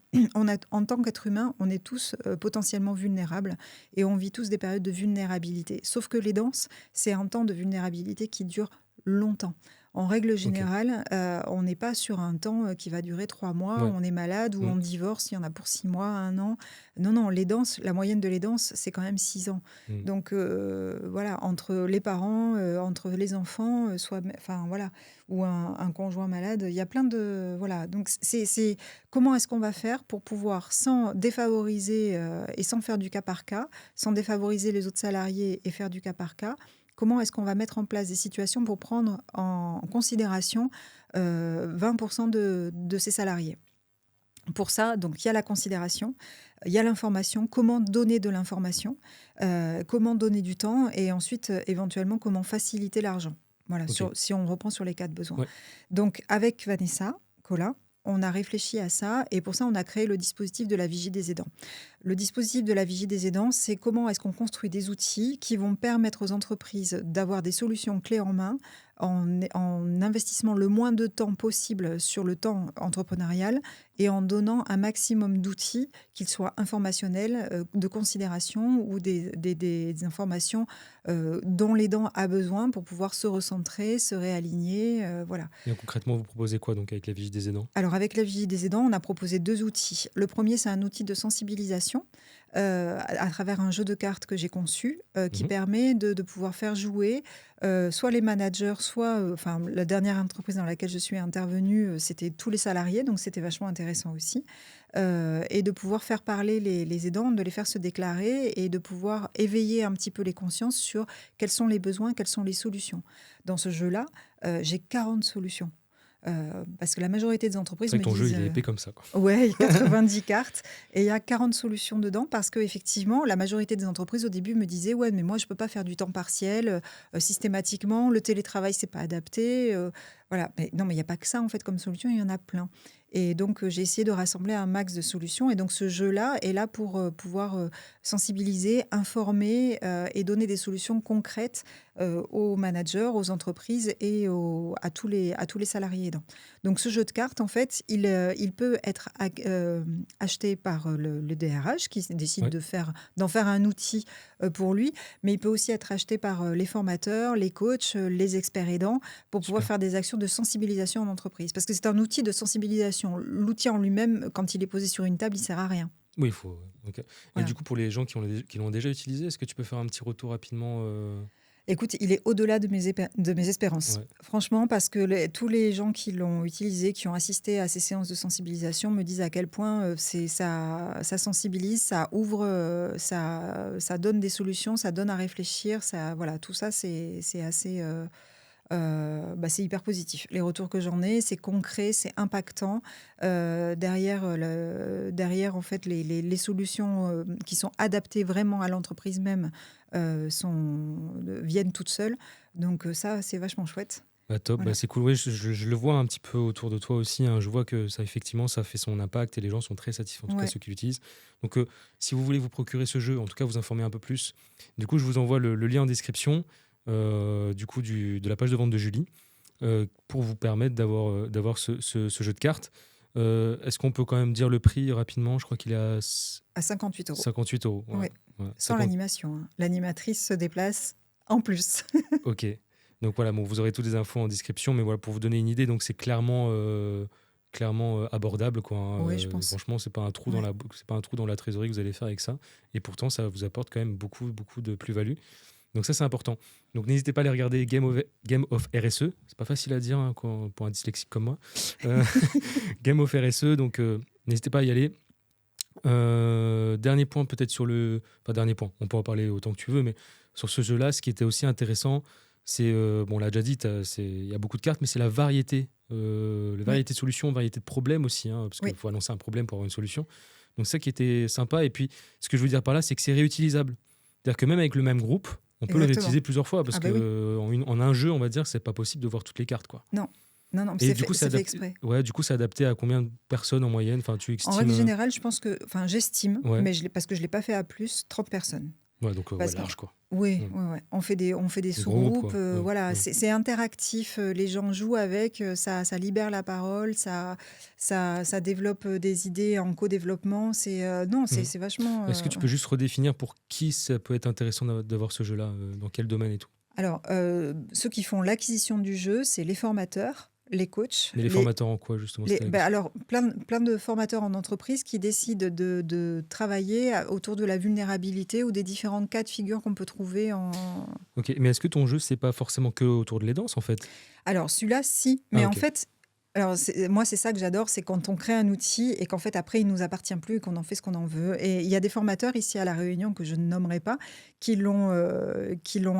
en tant qu'être humain, on est tous potentiellement vulnérables et on vit tous des périodes de vulnérabilité. Sauf que les danses, c'est un temps de vulnérabilité qui dure longtemps. En règle Ok. générale, on n'est pas sur un temps qui va durer 3 mois, Ouais. on est malade ou Mm. on divorce, il y en a pour 6 mois, 1 an. Non, non, les danses, la moyenne de les danses, c'est quand même 6 ans. Mm. Donc voilà, entre les parents, entre les enfants, enfin voilà, ou un conjoint malade, il y a plein de voilà. Donc c'est comment est-ce qu'on va faire pour pouvoir, sans défavoriser et sans faire du cas par cas, sans défavoriser les autres salariés et faire du cas par cas. Comment est-ce qu'on va mettre en place des situations pour prendre en considération 20% de ces salariés? Pour ça, donc il y a la considération, il y a l'information, comment donner de l'information, comment donner du temps et ensuite éventuellement comment faciliter l'argent. Voilà, Ok. si on reprend sur les cas de besoin. Ouais. Donc avec Vanessa Collin, on a réfléchi à ça et pour ça on a créé le dispositif de la vigie des aidants. Le dispositif de la vigie des aidants, c'est comment est-ce qu'on construit des outils qui vont permettre aux entreprises d'avoir des solutions clés en main en investissant le moins de temps possible sur le temps entrepreneurial et en donnant un maximum d'outils, qu'ils soient informationnels, de considération ou des informations dont l'aidant a besoin pour pouvoir se recentrer, se réaligner. Voilà. Et concrètement, vous proposez quoi donc avec la Vigie des aidants? Alors, avec la Vigie des aidants, on a proposé 2 outils. Le premier, c'est un outil de sensibilisation à travers un jeu de cartes que j'ai conçu qui Mhm. permet de pouvoir faire jouer soit les managers, soit enfin, la dernière entreprise dans laquelle je suis intervenue, c'était tous les salariés, donc c'était vachement intéressant aussi. Et de pouvoir faire parler les aidants, de les faire se déclarer et de pouvoir éveiller un petit peu les consciences sur quels sont les besoins, quelles sont les solutions. Dans ce jeu-là, j'ai 40 solutions. Parce que la majorité des entreprises C'est me vrai que ton jeu, disent il est épais comme ça, quoi. ouais, 90 cartes et il y a 40 solutions dedans parce qu'effectivement, la majorité des entreprises au début me disaient ouais, mais moi je peux pas faire du temps partiel systématiquement, le télétravail c'est pas adapté, voilà. Mais non, mais il y a pas que ça en fait comme solution, il y en a plein. Et donc j'ai essayé de rassembler un max de solutions et donc ce jeu-là est là pour pouvoir sensibiliser, informer et donner des solutions concrètes aux managers, aux entreprises et à tous les salariés aidants. Donc ce jeu de cartes, en fait, il peut être acheté par le DRH qui décide Ouais. d'en faire un outil pour lui, mais il peut aussi être acheté par les formateurs, les coachs, les experts aidants pour pouvoir Super. faire des actions de sensibilisation en entreprise. Parce que c'est un outil de sensibilisation. L'outil en lui-même, quand il est posé sur une table, il sert à rien. Oui, il faut. Ok. Et Voilà. du coup, pour les gens qui l'ont déjà utilisé, est-ce que tu peux faire un petit retour rapidement Écoute, il est au-delà de mes espérances. Ouais. Franchement, parce que tous les gens qui l'ont utilisé, qui ont assisté à ces séances de sensibilisation, me disent à quel point ça sensibilise, ça ouvre, ça donne des solutions, ça donne à réfléchir. Voilà, tout ça, c'est assez, c'est hyper positif. Les retours que j'en ai, c'est concret, c'est impactant. Derrière, en fait, les solutions qui sont adaptées vraiment à l'entreprise même viennent toutes seules. Donc ça, c'est vachement chouette. Bah, top, Voilà. c'est cool. Ouais, je le vois un petit peu autour de toi aussi, hein. Je vois que ça, effectivement, ça fait son impact et les gens sont très satisfaits, en tout cas Ouais. ceux qui l'utilisent. Donc, si vous voulez vous procurer ce jeu, en tout cas vous informer un peu plus, du coup, je vous envoie le lien en description du coup, de la page de vente de Julie pour vous permettre d'avoir ce jeu de cartes. Est-ce qu'on peut quand même dire le prix rapidement? Je crois qu'il est à À 58 euros. 58 euros. Ouais. Ouais, Sans 50. l'animation, hein. L'animatrice se déplace en plus. Ok. Donc voilà, bon, vous aurez toutes les infos en description, mais voilà, pour vous donner une idée, donc c'est clairement abordable, quoi, hein. Oui, je pense. Franchement, c'est pas un trou Ouais. c'est pas un trou dans la trésorerie que vous allez faire avec ça, et pourtant ça vous apporte quand même beaucoup de plus-value. Donc ça, c'est important. Donc n'hésitez pas à aller regarder Game of RSE. C'est pas facile à dire, hein, pour un dyslexique comme moi. Game of RSE, donc n'hésitez pas à y aller. Dernier point peut-être sur le... Enfin, dernier point, on peut en parler autant que tu veux, mais sur ce jeu-là, ce qui était aussi intéressant, c'est, bon, on l'a déjà dit, il y a beaucoup de cartes, mais c'est la variété. La variété de solutions, variété de problèmes aussi, hein, parce qu'il Oui. faut annoncer un problème pour avoir une solution. Donc ça qui était sympa. Et puis, ce que je veux dire par là, c'est que c'est réutilisable. C'est-à-dire que même avec le même groupe, on peut le Exactement. réutiliser plusieurs fois, parce Ah bah que en un jeu, on va dire que c'est pas possible de voir toutes les cartes, quoi. Non, mais Et c'est du coup, fait adapté... exprès. Ouais, du coup, c'est adapté à combien de personnes en moyenne? Enfin, tu En règle estimes... générale, je pense que, enfin, j'estime, Ouais. mais parce que je ne l'ai pas fait à plus, 30 personnes. Ouais, donc ouais, Parce large, quoi. Oui, Mm. ouais. On fait des Des gros groupes, sous-groupes, quoi. Ouais, voilà, ouais. c'est interactif, les gens jouent avec, ça libère la parole, ça développe des idées en co-développement. Non, Mm. c'est vachement. Est-ce que tu peux juste redéfinir pour qui ça peut être intéressant d'avoir ce jeu-là, dans quel domaine et tout? Alors, ceux qui font l'acquisition du jeu, c'est les formateurs, les coachs, Mais les formateurs en quoi, justement? C'était la question. alors, plein de formateurs en entreprise qui décident de travailler autour de la vulnérabilité ou des différents cas de figure qu'on peut trouver en. Ok, mais est-ce que ton jeu, c'est pas forcément que autour de l'aidance, en fait? Alors, celui-là, si. Ah, Mais en ok. fait, alors moi, c'est ça que j'adore, c'est quand on crée un outil et qu'en fait, après, il nous appartient plus et qu'on en fait ce qu'on en veut. Et il y a des formateurs ici à La Réunion que je ne nommerai pas, qui l'ont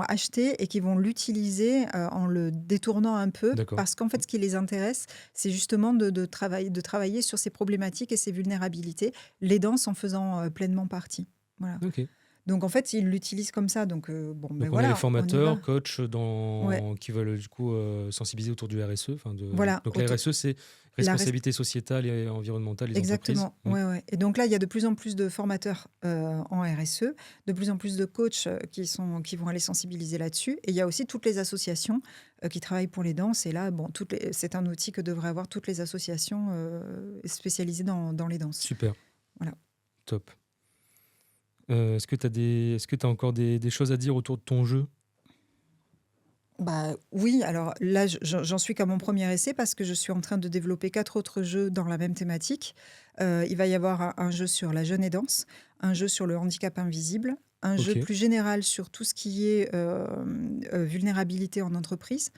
acheté et qui vont l'utiliser en le détournant un peu. D'accord. Parce qu'en fait, ce qui les intéresse, c'est justement de travailler sur ces problématiques et ces vulnérabilités, l'aidance en faisant pleinement partie. Voilà. Ok. Donc en fait, ils l'utilisent comme ça. Donc bon, ben Donc on a les voilà, on y formateurs, va. coachs Ouais, qui veulent du coup sensibiliser autour du RSE. voilà. Donc la RSE, c'est La responsabilité sociétale et environnementale des entreprises. Exactement, ouais, ouais. Et donc là, il y a de plus en plus de formateurs en RSE, de plus en plus de coachs qui vont aller sensibiliser là-dessus. Et il y a aussi toutes les associations qui travaillent pour les danses. Et là, bon, c'est un outil que devraient avoir toutes les associations spécialisées dans les danses. Super, Voilà. top. Est-ce que tu as encore des choses à dire autour de ton jeu? Bah oui, alors là, j'en suis qu'à mon premier essai parce que je suis en train de développer 4 autres jeux dans la même thématique. Il va y avoir un jeu sur la jeune aidance, un jeu sur le handicap invisible, un jeu Ok, plus général sur tout ce qui est vulnérabilité en entreprise.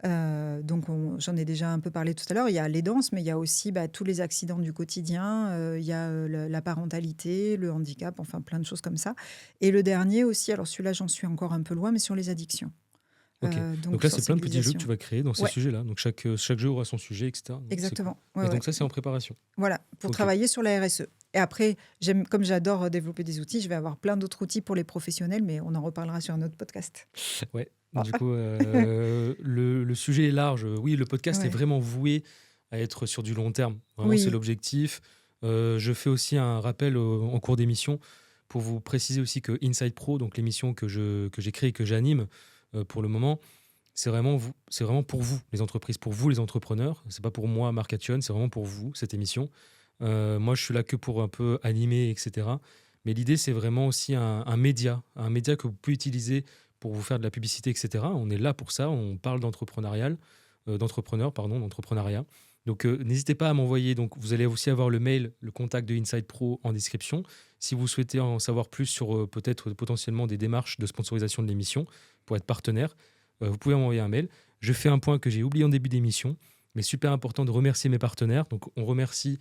Donc j'en ai déjà un peu parlé tout à l'heure. Il y a l'aidance, mais il y a aussi tous les accidents du quotidien, il y a la parentalité, le handicap, enfin plein de choses comme ça. Et le dernier aussi, alors celui-là, j'en suis encore un peu loin, mais sur les addictions. ok. Donc Donc là, c'est plein de petits jeux que tu sensibilisation. vas créer dans ces Ouais, sujets-là. Donc chaque jeu aura son sujet, etc. Donc c'est cool. exactement. Ouais, Et ouais. donc ça, c'est en préparation. Voilà, pour Ok. travailler sur la RSE. Et après, comme j'adore développer des outils, je vais avoir plein d'autres outils pour les professionnels, mais on en reparlera sur un autre podcast. Ouais. Ah, Du coup, le sujet est large. Oui, le podcast est ouais. vraiment voué à être sur du long terme. Vraiment, c'est Oui. l'objectif. Je fais aussi un rappel en cours d'émission pour vous préciser aussi que Inside Pro, donc l'émission que j'ai créée et que j'anime pour le moment, c'est vraiment pour vous, les entreprises, pour vous, les entrepreneurs. C'est pas pour moi, Marc Hattion, c'est vraiment pour vous, cette émission. Moi, je suis là que pour un peu animer, etc. Mais l'idée, c'est vraiment aussi un média que vous pouvez utiliser pour vous faire de la publicité, etc. On est là pour ça, on parle d'entrepreneuriat. Donc, n'hésitez pas à m'envoyer. Donc, vous allez aussi avoir le mail, le contact de Inside Pro en description. Si vous souhaitez en savoir plus sur peut-être potentiellement des démarches de sponsorisation de l'émission pour être partenaire, vous pouvez m'envoyer un mail. Je fais un point que j'ai oublié en début d'émission, mais super important de remercier mes partenaires. Donc, on remercie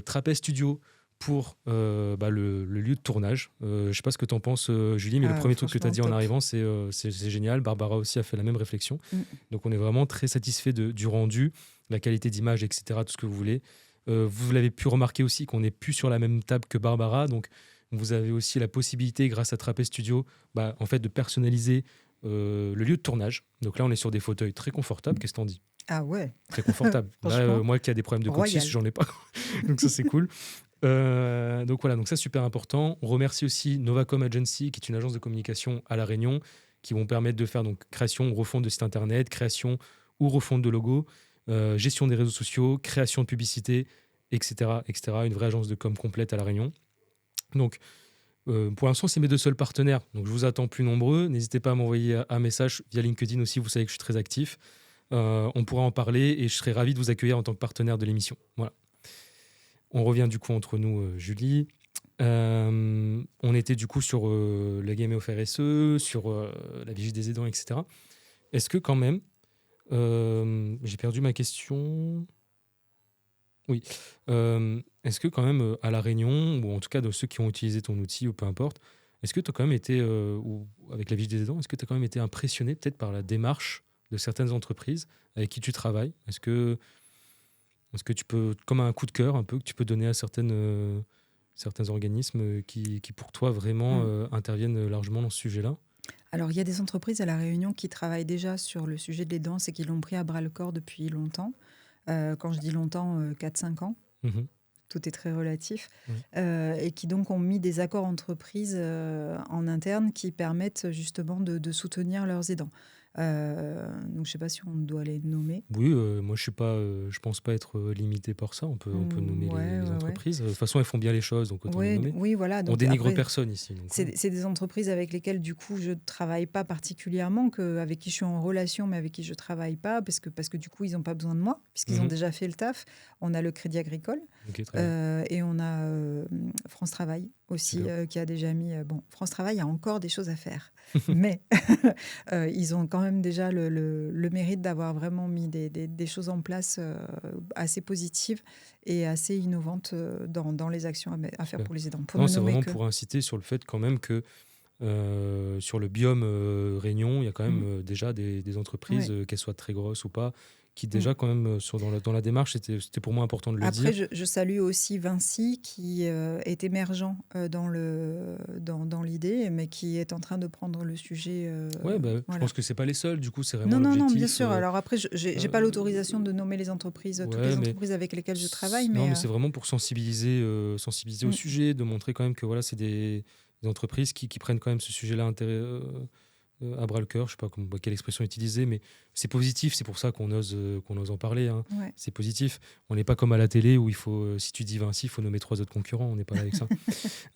Trapez Studio pour le lieu de tournage. Je ne sais pas ce que tu en penses, Julie, mais le premier truc que tu as Franchement, dit en top. arrivant, c'est génial. Barbara aussi a fait la même réflexion. Mm. Donc, on est vraiment très satisfait du rendu, la qualité d'image, etc., tout ce que vous voulez. Vous l'avez pu remarquer aussi qu'on n'est plus sur la même table que Barbara. Donc, vous avez aussi la possibilité, grâce à Trapez Studio, en fait, de personnaliser le lieu de tournage. Donc là, on est sur des fauteuils très confortables. Qu'est-ce que t'en dis? Ah ouais, Très confortable. Là, franchement, moi qui a des problèmes de coccyx, royal. j'en ai pas. Donc ça, c'est cool. Donc voilà, donc ça, super important. On remercie aussi Novacom Agency, qui est une agence de communication à La Réunion, qui vont permettre de faire donc création ou refonte de site internet, création ou refonte de logo, gestion des réseaux sociaux, création de publicité, etc., etc. Une vraie agence de com complète à La Réunion. Donc, pour l'instant, c'est mes deux seuls partenaires. Donc, je vous attends plus nombreux. N'hésitez pas à m'envoyer un message via LinkedIn aussi. Vous savez que je suis très actif. On pourra en parler et je serai ravi de vous accueillir en tant que partenaire de l'émission. Voilà. On revient du coup entre nous, Julie. On était du coup sur la Game of RSE, sur la Vigie des aidants, etc. Est-ce que quand même, j'ai perdu ma question. Oui. Est-ce que quand même, à La Réunion, ou en tout cas de ceux qui ont utilisé ton outil, ou peu importe, est-ce que tu as quand même été, ou avec la Vigie des aidants, est-ce que tu as quand même été impressionné peut-être par la démarche de certaines entreprises avec qui tu travailles? Est-ce que tu peux, comme un coup de cœur un peu, que tu peux donner à certains organismes qui, pour toi, vraiment Mm. interviennent largement dans ce sujet-là? Alors, il y a des entreprises à La Réunion qui travaillent déjà sur le sujet des danses et qui l'ont pris à bras le corps depuis longtemps. Quand je dis longtemps, 4-5 ans. Mhm. Tout est très relatif, Ouais. et qui donc ont mis des accords entreprises en interne qui permettent justement de soutenir leurs aidants. Donc je ne sais pas si on doit les nommer. Oui, moi je pense pas être limité par ça. On peut nommer Ouais, les ouais, ouais. entreprises. De toute façon, elles font bien les choses, donc autant les Ouais, nommer. oui, voilà. On Donc dénigre après, personne ici. Donc voilà. c'est des entreprises avec lesquelles, du coup, je ne travaille pas particulièrement, avec qui je suis en relation, mais avec qui je ne travaille pas, parce que du coup, ils n'ont pas besoin de moi, puisqu'ils ont Mhm. déjà fait le taf. On a le Crédit Agricole, Ok, très bien. et on a France Travail aussi, Super. qui a déjà mis... bon, France Travail a encore des choses à faire, mais ils ont quand même déjà le mérite d'avoir vraiment mis des choses en place assez positives et assez innovantes dans les actions à faire Super. pour les aidants, pour Non, ne c'est nommer vraiment que... pour inciter sur le fait quand même que Sur le biome Réunion, il y a quand même Mmh. déjà des entreprises, Ouais. qu'elles soient très grosses ou pas, qui Mmh. déjà quand même sont dans la démarche. C'était pour moi important de le Après, dire. je salue aussi Vinci qui est émergent dans l'idée, mais qui est en train de prendre le sujet. Ouais, bah, je Voilà. pense que c'est pas les seuls. Du coup, c'est vraiment Non, non, non, bien l'objectif. sûr. Alors après, j'ai pas l'autorisation Euh, de nommer les entreprises, toutes ouais, les mais entreprises avec lesquelles je travaille, non, mais mais c'est vraiment pour sensibiliser au mm, sujet, de montrer quand même que voilà, c'est des entreprises qui prennent quand même ce sujet-là à bras le cœur. Je sais pas quelle expression utiliser, mais c'est positif. C'est pour ça qu'on ose en parler, hein. ouais. C'est positif. On n'est pas comme à la télé où il faut, si tu dis Vinci, il faut nommer 3 autres concurrents. On n'est pas là avec ça.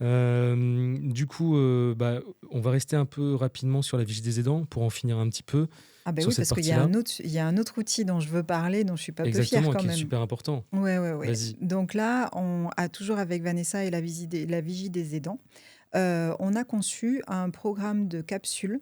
Du coup, bah, on va rester un peu rapidement sur la vigie des aidants pour en finir un petit peu Ah ben sur oui, cette parce qu'il y a partie-là. un autre outil dont je veux parler, dont je suis pas peu fière Exactement, quand qui est même. super important. Ouais, ouais, ouais. Vas-y. Donc là, on a toujours avec Vanessa et la vigie des aidants, on a conçu un programme de capsules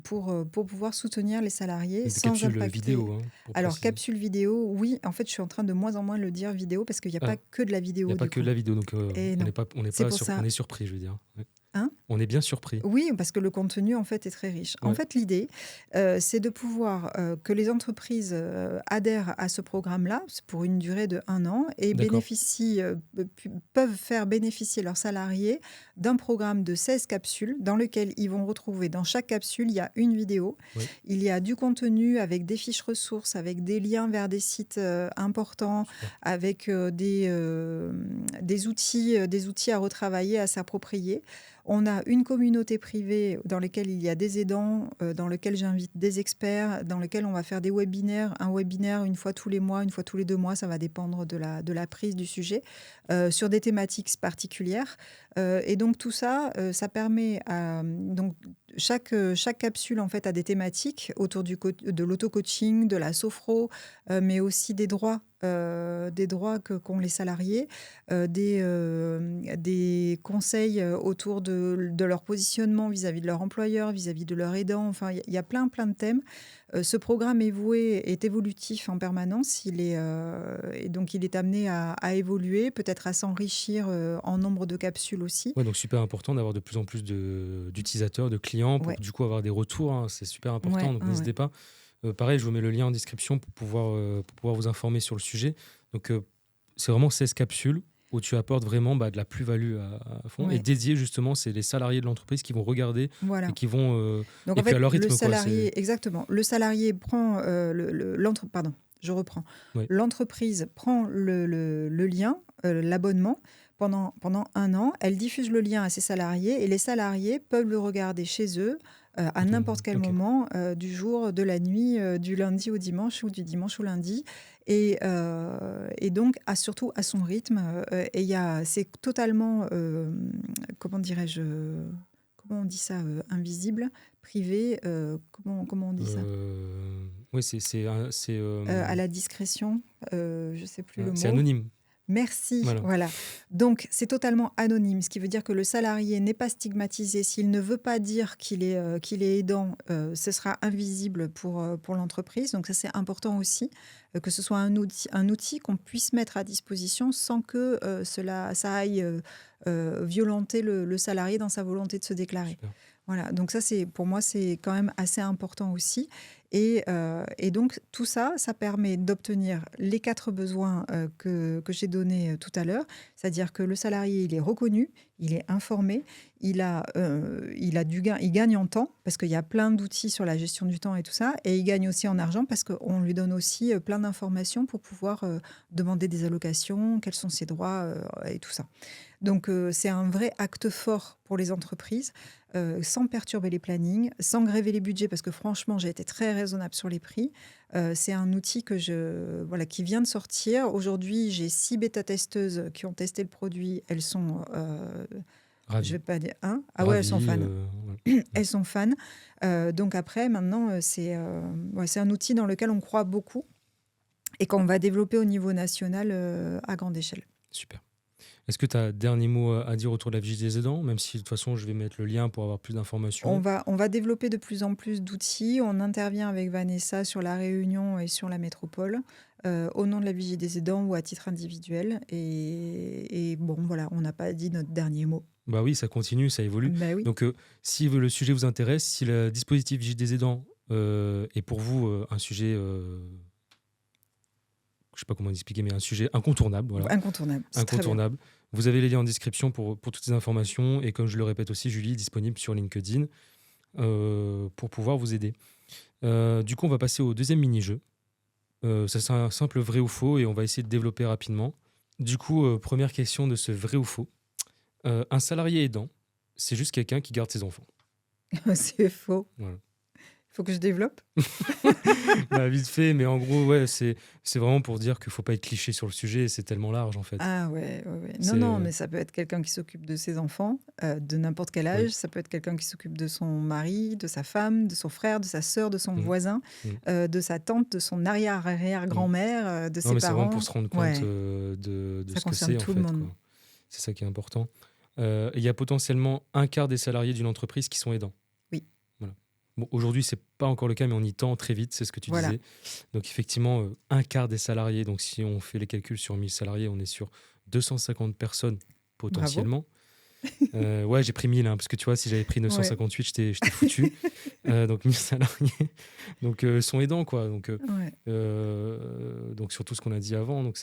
pour pouvoir soutenir les salariés De sans capsule impacter. vidéo, hein, pour Alors, préciser. capsule vidéo, oui, en fait, je suis en train de moins en moins le dire vidéo parce qu'il n'y a pas Ah, que de la il n'y a vidéo pas du que coup. la vidéo, donc Et on non, n'est pas, on n'est c'est pas pour sur, on ça. est surpris, je veux dire. Ouais. Hein. On est bien surpris. Oui, parce que le contenu, en fait, est très riche. En Ouais, fait, l'idée, c'est de pouvoir que les entreprises adhèrent à ce programme-là c'est pour une durée de 1 an et d'accord. peuvent faire bénéficier leurs salariés d'un programme de 16 capsules dans lequel ils vont retrouver, dans chaque capsule, il y a une vidéo, Oui, il y a du contenu avec des fiches ressources, avec des liens vers des sites importants, super. avec des outils à retravailler, à s'approprier. On a une communauté privée dans laquelle il y a des aidants, dans lequel j'invite des experts, dans lequel on va faire des webinaires. Un webinaire une fois tous les mois, une fois tous les 2 mois, ça va dépendre de la prise du sujet, sur des thématiques particulières. Et donc tout ça, ça permet donc chaque capsule en fait a des thématiques autour de l'auto-coaching, de la sophro, mais aussi des droits qu'ont les salariés, des conseils autour de leur positionnement vis-à-vis de leur employeur, vis-à-vis de leur aidant. Enfin, il y a plein, plein de thèmes. Ce programme est évolutif en permanence. Et donc, il est amené à évoluer, peut-être à s'enrichir en nombre de capsules aussi. Ouais, donc super important d'avoir de plus en plus d'utilisateurs, de clients pour Ouais, du coup avoir des retours, hein. C'est super important, ouais, donc ouais, ouais. n'hésitez pas. Pareil, je vous mets le lien en description pour pouvoir vous informer sur le sujet. Donc, c'est vraiment 16 capsules où tu apportes vraiment bah, de la plus-value à fond et Ouais, dédié justement, c'est les salariés de l'entreprise qui vont regarder et voilà. qui vont. Donc, Et en puis à fait, leur le rythme, quoi. C'est. salarié, exactement, le salarié prend pardon, je reprends. Ouais, L'entreprise prend le lien, l'abonnement pendant 1 an. Elle diffuse le lien à ses salariés et les salariés peuvent le regarder chez eux à n'importe quel ok, moment du jour, de la nuit, du lundi au dimanche ou du dimanche au lundi. Et donc, surtout à son rythme. C'est totalement, comment dirais-je, comment on dit ça, invisible, privé, comment on dit ça? oui, À la discrétion, je ne sais plus le c'est mot. anonyme. Merci, Voilà. voilà. Donc c'est totalement anonyme, ce qui veut dire que le salarié n'est pas stigmatisé. S'il ne veut pas dire qu'il est aidant, ce sera invisible pour l'entreprise. Donc ça, c'est important aussi, que ce soit un outil qu'on puisse mettre à disposition sans que ça aille violenter le salarié dans sa volonté de se déclarer. Super. Voilà, donc ça, pour moi, c'est quand même assez important aussi. Et donc, tout ça, ça permet d'obtenir les 4 besoins que j'ai donnés tout à l'heure. C'est-à-dire que le salarié, il est reconnu, il est informé, il gagne en temps, parce qu'il y a plein d'outils sur la gestion du temps et tout ça. Et il gagne aussi en argent, parce qu'on lui donne aussi plein d'informations pour pouvoir demander des allocations, quels sont ses droits et tout ça. Donc, c'est un vrai acte fort pour les entreprises, sans perturber les plannings, sans gréver les budgets, parce que franchement, j'ai été très raisonnable sur les prix. C'est un outil qui vient de sortir. Aujourd'hui, j'ai 6 bêta-testeuses qui ont testé le produit. Elles sont, je Ravi. vais pas dire, hein? Ah ouais, elles sont Ravi. fans. Voilà. Elles sont fans. Donc après, maintenant, c'est un outil dans lequel on croit beaucoup et qu'on va développer au niveau national à grande échelle. Super. Est-ce que tu as un dernier mot à dire autour de la vie des aidants, même si de toute façon je vais mettre le lien pour avoir plus On d'informations? va, on va développer de plus en plus d'outils. On intervient avec Vanessa sur la Réunion et sur la métropole, au nom de la Vigie des aidants ou à titre individuel. Et bon, voilà, on n'a pas dit notre dernier mot. Bah oui, ça continue, ça évolue. Bah oui. Donc, si le sujet vous intéresse, si le dispositif Vigile des aidants est pour vous un sujet, je sais pas comment expliquer, mais un sujet incontournable, voilà, Incontournable, c'est très bien. incontournable. Vous avez les liens en description pour toutes ces informations. Et comme je le répète aussi, Julie est disponible sur LinkedIn pour pouvoir vous aider. Du coup, on va passer au deuxième mini-jeu. Ça, c'est un simple vrai ou faux et on va essayer de développer rapidement. Du coup, première question de ce vrai ou faux. Un salarié aidant, c'est juste quelqu'un qui garde ses enfants. C'est faux. Voilà. Il faut que je développe. Bah, vite fait, mais en gros, ouais, c'est vraiment pour dire qu'il ne faut pas être cliché sur le sujet, c'est tellement large en fait. Ah ouais, ouais, ouais. C'est, Non, mais ça peut être quelqu'un qui s'occupe de ses enfants, de n'importe quel âge. oui. Ça peut être quelqu'un qui s'occupe de son mari, de sa femme, de son frère, de sa sœur, de son Mhm. voisin, de sa tante, de son arrière-arrière-grand-mère, de Non, ses mais c'est vraiment parents. pour se rendre compte Ouais, de ça ce que concerne c'est en tout fait, le monde. quoi. C'est ça qui est important. Il y a potentiellement un quart des salariés d'une entreprise qui sont aidants. Oui. Voilà. Bon, aujourd'hui, c'est pas encore le cas, mais on y tend très vite, c'est ce que tu Voilà. disais. Donc effectivement, un quart des salariés, donc si on fait les calculs sur 1000 salariés, on est sur 250 personnes potentiellement. Ouais, j'ai pris 1000, hein, parce que tu vois, si j'avais pris Ouais. 958, j'étais foutu. Donc 1000 salariés donc, sont aidants, quoi. Donc sur tout ce qu'on a dit avant. Donc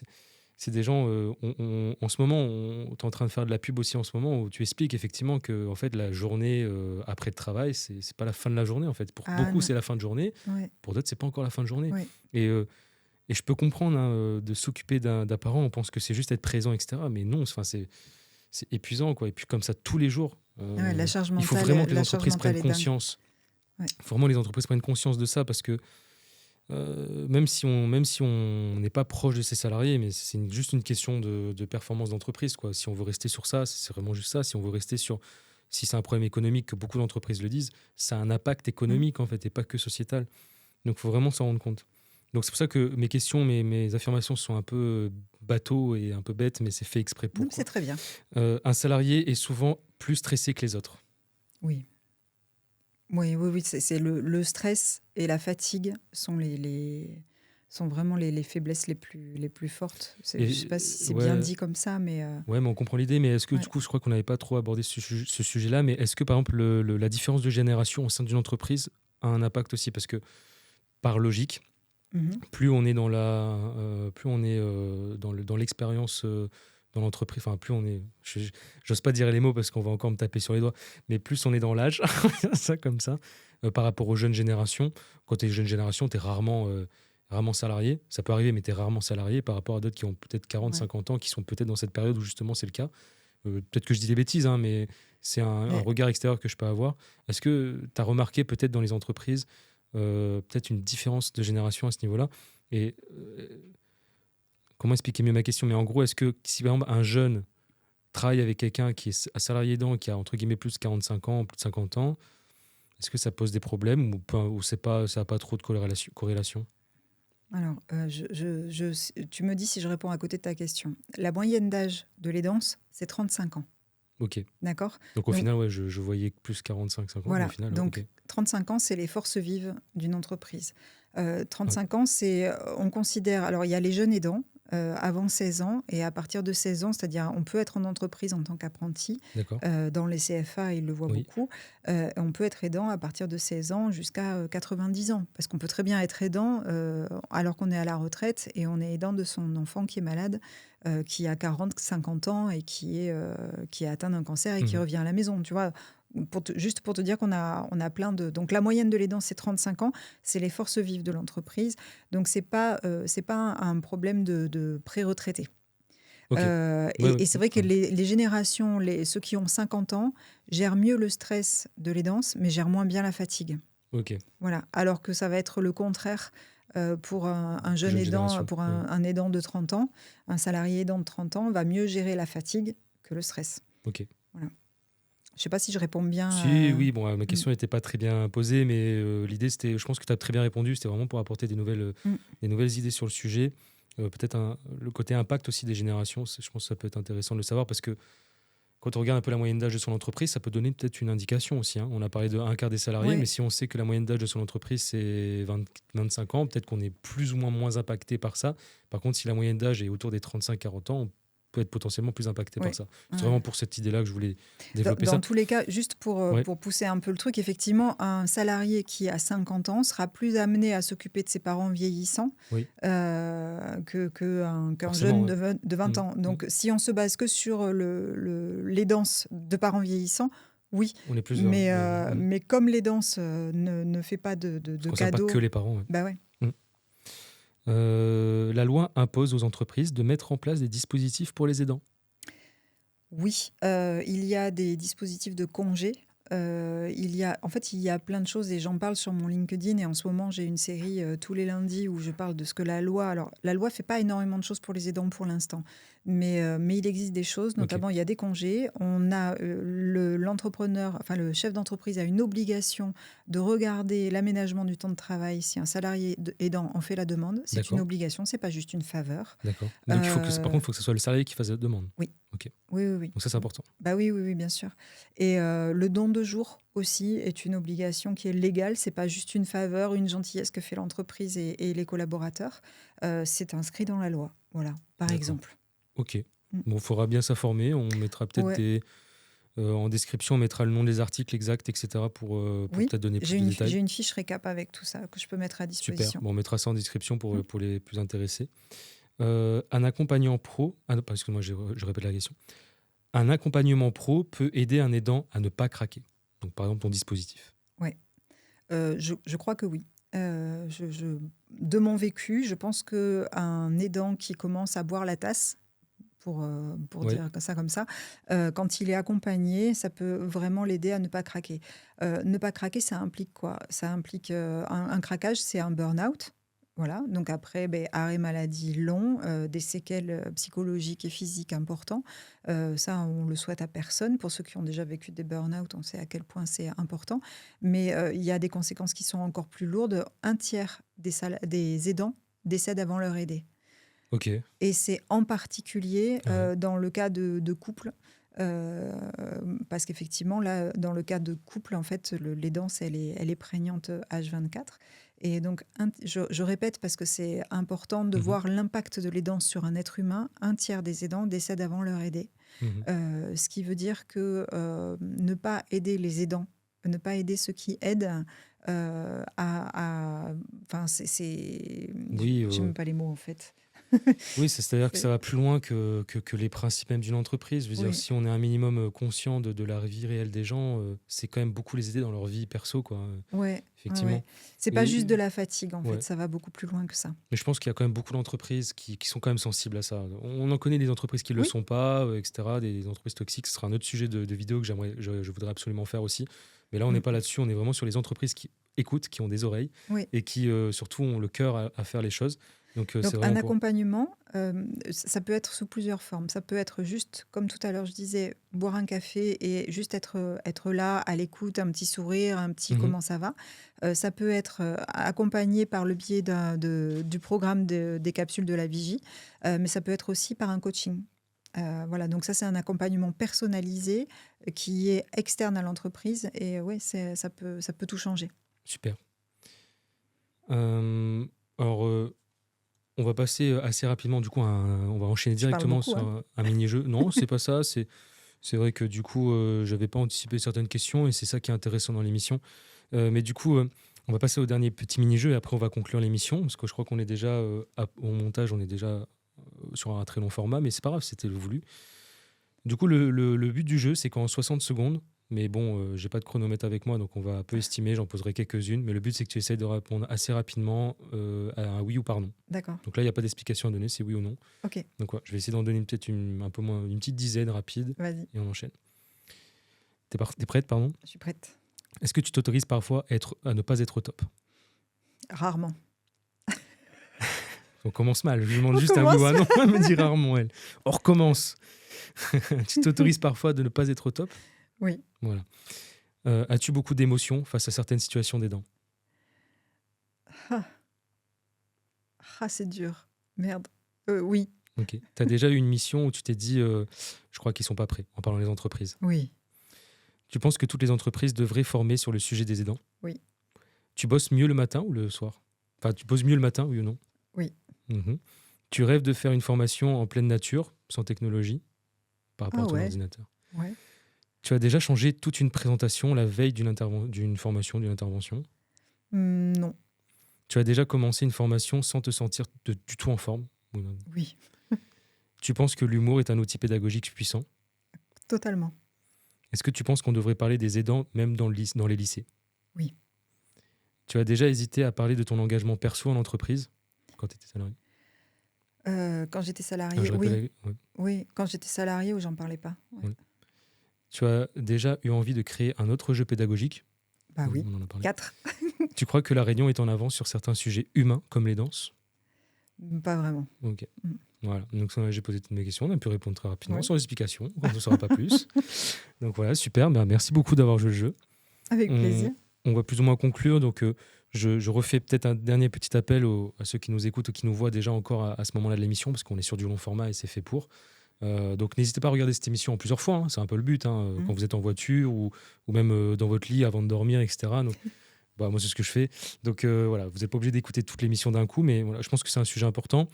c'est des gens, en ce moment, tu es en train de faire de la pub aussi en ce moment, où tu expliques effectivement que en fait, la journée après le travail, c'est pas la fin de la journée. En fait. Pour beaucoup, non. c'est la fin de journée. Ouais. Pour d'autres, c'est pas encore la fin de journée. Ouais. Et je peux comprendre de s'occuper d'un parent, on pense que c'est juste être présent, etc. Mais non, c'est épuisant, quoi. Et puis comme ça, tous les jours, Ouais, la charge mentale, il faut vraiment que les la charge entreprises mentale prennent est dingue. conscience. Ouais. Il faut vraiment que les entreprises prennent conscience de ça, parce que même si on n'est pas proche de ses salariés, mais c'est juste une question de performance d'entreprise, quoi. Si on veut rester sur ça, c'est vraiment juste ça. Si on veut rester sur... Si c'est un problème économique, que beaucoup d'entreprises le disent, ça a un impact économique, en fait, et pas que sociétal. Donc, il faut vraiment s'en rendre compte. Donc, c'est pour ça que mes questions, mes affirmations sont un peu bateaux et un peu bêtes, mais c'est fait exprès pour. Non, c'est très bien. Un salarié est souvent plus stressé que les autres. Oui. Oui, c'est le stress et la fatigue sont sont vraiment les faiblesses les plus fortes. Je ne sais pas si c'est bien dit comme ça, mais... Ouais, mais on comprend l'idée. Mais est-ce que, du coup, je crois qu'on n'avait pas trop abordé ce sujet-là, mais est-ce que, par exemple, la différence de génération au sein d'une entreprise a un impact aussi? Parce que, par logique, plus on est dans dans l'expérience dans l'entreprise, enfin, plus on est... J'ose pas dire les mots parce qu'on va encore me taper sur les doigts, mais plus on est dans l'âge, ça comme ça, par rapport aux jeunes générations. Quand tu es jeune génération, tu es rarement salarié. Ça peut arriver, mais tu es rarement salarié par rapport à d'autres qui ont peut-être 40, 50 ans, qui sont peut-être dans cette période où justement c'est le cas. Peut-être que je dis des bêtises, hein, mais c'est un regard extérieur que je peux avoir. Est-ce que tu as remarqué peut-être dans les entreprises peut-être une différence de génération à ce niveau-là? Et comment expliquer mieux ma question? Mais en gros, est-ce que si par exemple un jeune travaille avec quelqu'un qui est salarié aidant, qui a entre guillemets plus de 45 ans, plus de 50 ans, est-ce que ça pose des problèmes ou ça n'a pas trop de corrélation? Alors, tu me dis si je réponds à côté de ta question. La moyenne d'âge de l'aidance, c'est 35 ans. Ok. D'accord? Donc au final, ouais, je voyais plus 45, 50. Voilà. Au final, donc okay. 35 ans, c'est les forces vives d'une entreprise. 35 ans, on considère... Alors, il y a les jeunes aidants avant 16 ans, et à partir de 16 ans, c'est-à-dire on peut être en entreprise en tant qu'apprenti. Dans les CFA, ils le voient beaucoup. On peut être aidant à partir de 16 ans jusqu'à 90 ans. Parce qu'on peut très bien être aidant alors qu'on est à la retraite, et on est aidant de son enfant qui est malade, qui a 40, 50 ans et qui est atteint d'un cancer et qui revient à la maison. Tu vois, juste pour te dire qu'on a plein de... Donc la moyenne de l'aidant, c'est 35 ans. C'est les forces vives de l'entreprise. Donc c'est pas un problème de pré-retraités. Okay. Et c'est vrai que les générations, ceux qui ont 50 ans, gèrent mieux le stress de l'aidance, mais gèrent moins bien la fatigue. Okay. Voilà. Alors que ça va être le contraire pour un jeune aidant, pour un aidant de 30 ans. Un salarié aidant de 30 ans va mieux gérer la fatigue que le stress. Ok. Voilà. Je ne sais pas si je réponds bien. Si, oui, bon, ma question n'était pas très bien posée, mais l'idée, c'était, je pense que tu as très bien répondu, c'était vraiment pour apporter des nouvelles idées sur le sujet. Peut-être le côté impact aussi des générations, je pense que ça peut être intéressant de le savoir, parce que quand on regarde un peu la moyenne d'âge de son entreprise, ça peut donner peut-être une indication aussi. Hein. On a parlé de un quart des salariés, mais si on sait que la moyenne d'âge de son entreprise, c'est 25 ans, peut-être qu'on est plus ou moins impacté par ça. Par contre, si la moyenne d'âge est autour des 35-40 ans, peut être potentiellement plus impacté par Oui. ça. Ouais. C'est vraiment pour cette idée-là que je voulais développer Dans ça. tous les cas, juste Ouais. pour pousser un peu le truc, effectivement, un salarié qui a 50 ans sera plus amené à s'occuper de ses parents vieillissants Oui, qu'un forcément, jeune ouais. de 20 ans. Donc, si on se base que sur l'aidance de parents vieillissants, oui. On est plus vers. Mais comme l'aidance ne fait pas Ça de ne concerne pas que cadeaux, les parents. Ouais. bah ouais. La loi impose aux entreprises de mettre en place des dispositifs pour les aidants. Oui, il y a des dispositifs de congés. En fait, il y a plein de choses et j'en parle sur mon LinkedIn et en ce moment, j'ai une série, tous les lundis où je parle de ce que la loi fait pas énormément de choses pour les aidants pour l'instant, mais il existe des choses, Ok, notamment il y a des congés. On a, l'entrepreneur, enfin le chef d'entreprise a une obligation de regarder l'aménagement du temps de travail si un salarié aidant en fait la demande. C'est une d'accord, obligation, c'est pas juste une faveur. d'accord. Mais donc, par Euh, contre, il faut que ce soit le salarié qui fasse la demande. oui. Ok, Oui, oui, oui. donc ça, c'est important. Bah oui, oui, oui, bien sûr. Et le don de jour aussi est une obligation qui est légale. C'est pas juste une faveur, une gentillesse que fait l'entreprise et les collaborateurs. C'est inscrit dans la loi. Voilà, par D'accord. exemple. Ok. Mm. Bon, il faudra bien s'informer. On mettra peut-être Ouais. en description, on mettra le nom des articles exacts, etc. pour Oui, peut-être donner plus j'ai de j'ai détails. une fiche récap avec tout ça que je peux mettre à Super. disposition. Bon, on mettra ça en description Mm. pour les plus intéressés. Un accompagnant pro. Ah non, excuse-moi, je répète la question. Un accompagnement pro peut aider un aidant à ne pas craquer. Donc, par exemple, ton dispositif. Ouais. Je crois que oui. De mon vécu, je pense qu'un aidant qui commence à boire la tasse, pour Oui, dire ça comme ça, quand il est accompagné, ça peut vraiment l'aider à ne pas craquer. Ne pas craquer, ça implique quoi? Ça implique un craquage, c'est un burn-out. Voilà, donc après, arrêt maladie long, des séquelles psychologiques et physiques importants. Ça, on le souhaite à personne. Pour ceux qui ont déjà vécu des burn-out, on sait à quel point c'est important. Mais il y a des conséquences qui sont encore plus lourdes. Un tiers des aidants décèdent avant leur aidé. ok. Et c'est en particulier Ouais. dans le cas de couple, parce qu'effectivement, là, dans le cas de couple, en fait, l'aidance, elle est prégnante H24. Et donc, je répète parce que c'est important de Mhm, voir l'impact de l'aidance sur un être humain. Un tiers des aidants décèdent avant leur aidé. mhm. Ce qui veut dire que ne pas aider les aidants, ne pas aider ceux qui aident, enfin, Oui, j'ai même pas les mots en fait. oui, c'est-à-dire que ça C'est- va plus loin que les principes même d'une entreprise. Je veux dire, Oui, si on est un minimum conscient de la vie réelle des gens, c'est quand même beaucoup les aider dans leur vie perso, quoi. ouais, ouais, Effectivement. ouais. C'est pas juste de Et, la fatigue en fait, ouais. ça va beaucoup plus loin que ça. Mais je pense qu'il y a quand même beaucoup d'entreprises qui sont quand même sensibles à ça. On en connaît des entreprises qui ne le Oui, sont pas, etc. Des entreprises toxiques. Ce sera un autre sujet de vidéo que je voudrais absolument faire aussi. Mais là, on n'est mm, pas là-dessus. On est vraiment sur les entreprises qui écoutent, qui ont des oreilles oui. et qui, surtout, ont le cœur à faire les choses. Donc, c'est Donc un vraiment pour. accompagnement, ça peut être sous plusieurs formes. Ça peut être juste, comme tout à l'heure je disais, boire un café et juste être là, à l'écoute, un petit sourire, un petit Mhm. comment ça va. Ça peut être accompagné par le biais du programme des capsules de la vigie, mais ça peut être aussi par un coaching. Voilà, donc ça c'est un accompagnement personnalisé qui est externe à l'entreprise et oui, ça peut tout changer. Super. Euh, alors, on va passer assez rapidement, du coup, on va enchaîner Je parle directement beaucoup, sur hein. un mini-jeu. Non, c'est pas ça. C'est vrai que du coup, j'avais pas anticipé certaines questions et c'est ça qui est intéressant dans l'émission. Mais du coup, on va passer au dernier petit mini-jeu et après on va conclure l'émission parce que je crois qu'on est déjà au montage, on est déjà sur un très long format, mais c'est pas grave, c'était le voulu. Du coup, le but du jeu, c'est qu'en 60 secondes, mais bon, j'ai pas de chronomètre avec moi, donc on va un peu estimer, j'en poserai quelques-unes, mais le but c'est que tu essayes de répondre assez rapidement à un oui ou par non. D'accord, Donc là, il n'y a pas d'explication à donner, c'est oui ou non. ok, Donc ouais, je vais essayer d'en donner peut-être un peu moins, une petite dizaine rapide vas-y, et on enchaîne. T'es prête, pardon? je suis prête. Est-ce que tu t'autorises parfois à ne pas être au top? Rarement. On commence mal, je lui demande On juste un oui ou commence. un non, elle me dit rarement elle. On recommence. Tu t'autorises parfois de ne pas être au top? Oui. Voilà. As-tu beaucoup d'émotions face à certaines situations d'aidant? Ah, ah, c'est dur. Merde. Oui, Ok. Tu as déjà eu une mission où tu t'es dit, je crois qu'ils sont pas prêts, en parlant des entreprises. oui, Tu penses que toutes les entreprises devraient former sur le sujet des aidants? oui, Tu bosses mieux le matin ou le soir? Enfin, tu bosses mieux le matin, oui ou non? oui. Mhm. Tu rêves de faire une formation en pleine nature, sans technologie par rapport Ah à ton ouais, ordinateur. ouais. Tu as déjà changé toute une présentation la veille d'une formation, d'une intervention. Non, Tu as déjà commencé une formation sans te sentir du tout en forme. Oui, non. oui, Tu penses que l'humour est un outil pédagogique puissant. totalement. Est-ce que tu penses qu'on devrait parler des aidants même dans les lycées? Oui. Tu as déjà hésité à parler de ton engagement perso en entreprise quand tu étais salarié? Quand j'étais Ah, salariée, je oui, répète, ouais, oui. Quand j'étais salariée, j'en parlais pas. Ouais. ouais. Tu as déjà eu envie de créer un autre jeu pédagogique? Bah oui, On en a parlé. 4. Tu crois que la Réunion est en avance sur certains sujets humains comme les danses? Pas vraiment. Ok. Mm. Voilà, donc ça, j'ai posé toutes mes questions, on a pu répondre très rapidement, Ouais. sans explication, on ne saura pas plus. Donc voilà, super, ben, merci beaucoup d'avoir joué le jeu. Avec On, plaisir. on va plus ou moins conclure, donc je refais peut-être un dernier petit appel à ceux qui nous écoutent ou qui nous voient déjà encore à ce moment-là de l'émission, parce qu'on est sur du long format et c'est fait pour. Donc n'hésitez pas à regarder cette émission en plusieurs fois, hein, c'est un peu le but, hein, Mm. quand vous êtes en voiture ou même dans votre lit avant de dormir, etc. Donc, bah, moi, c'est ce que je fais. Donc voilà, vous n'êtes pas obligé d'écouter toute l'émission d'un coup, mais voilà, je pense que c'est un sujet important.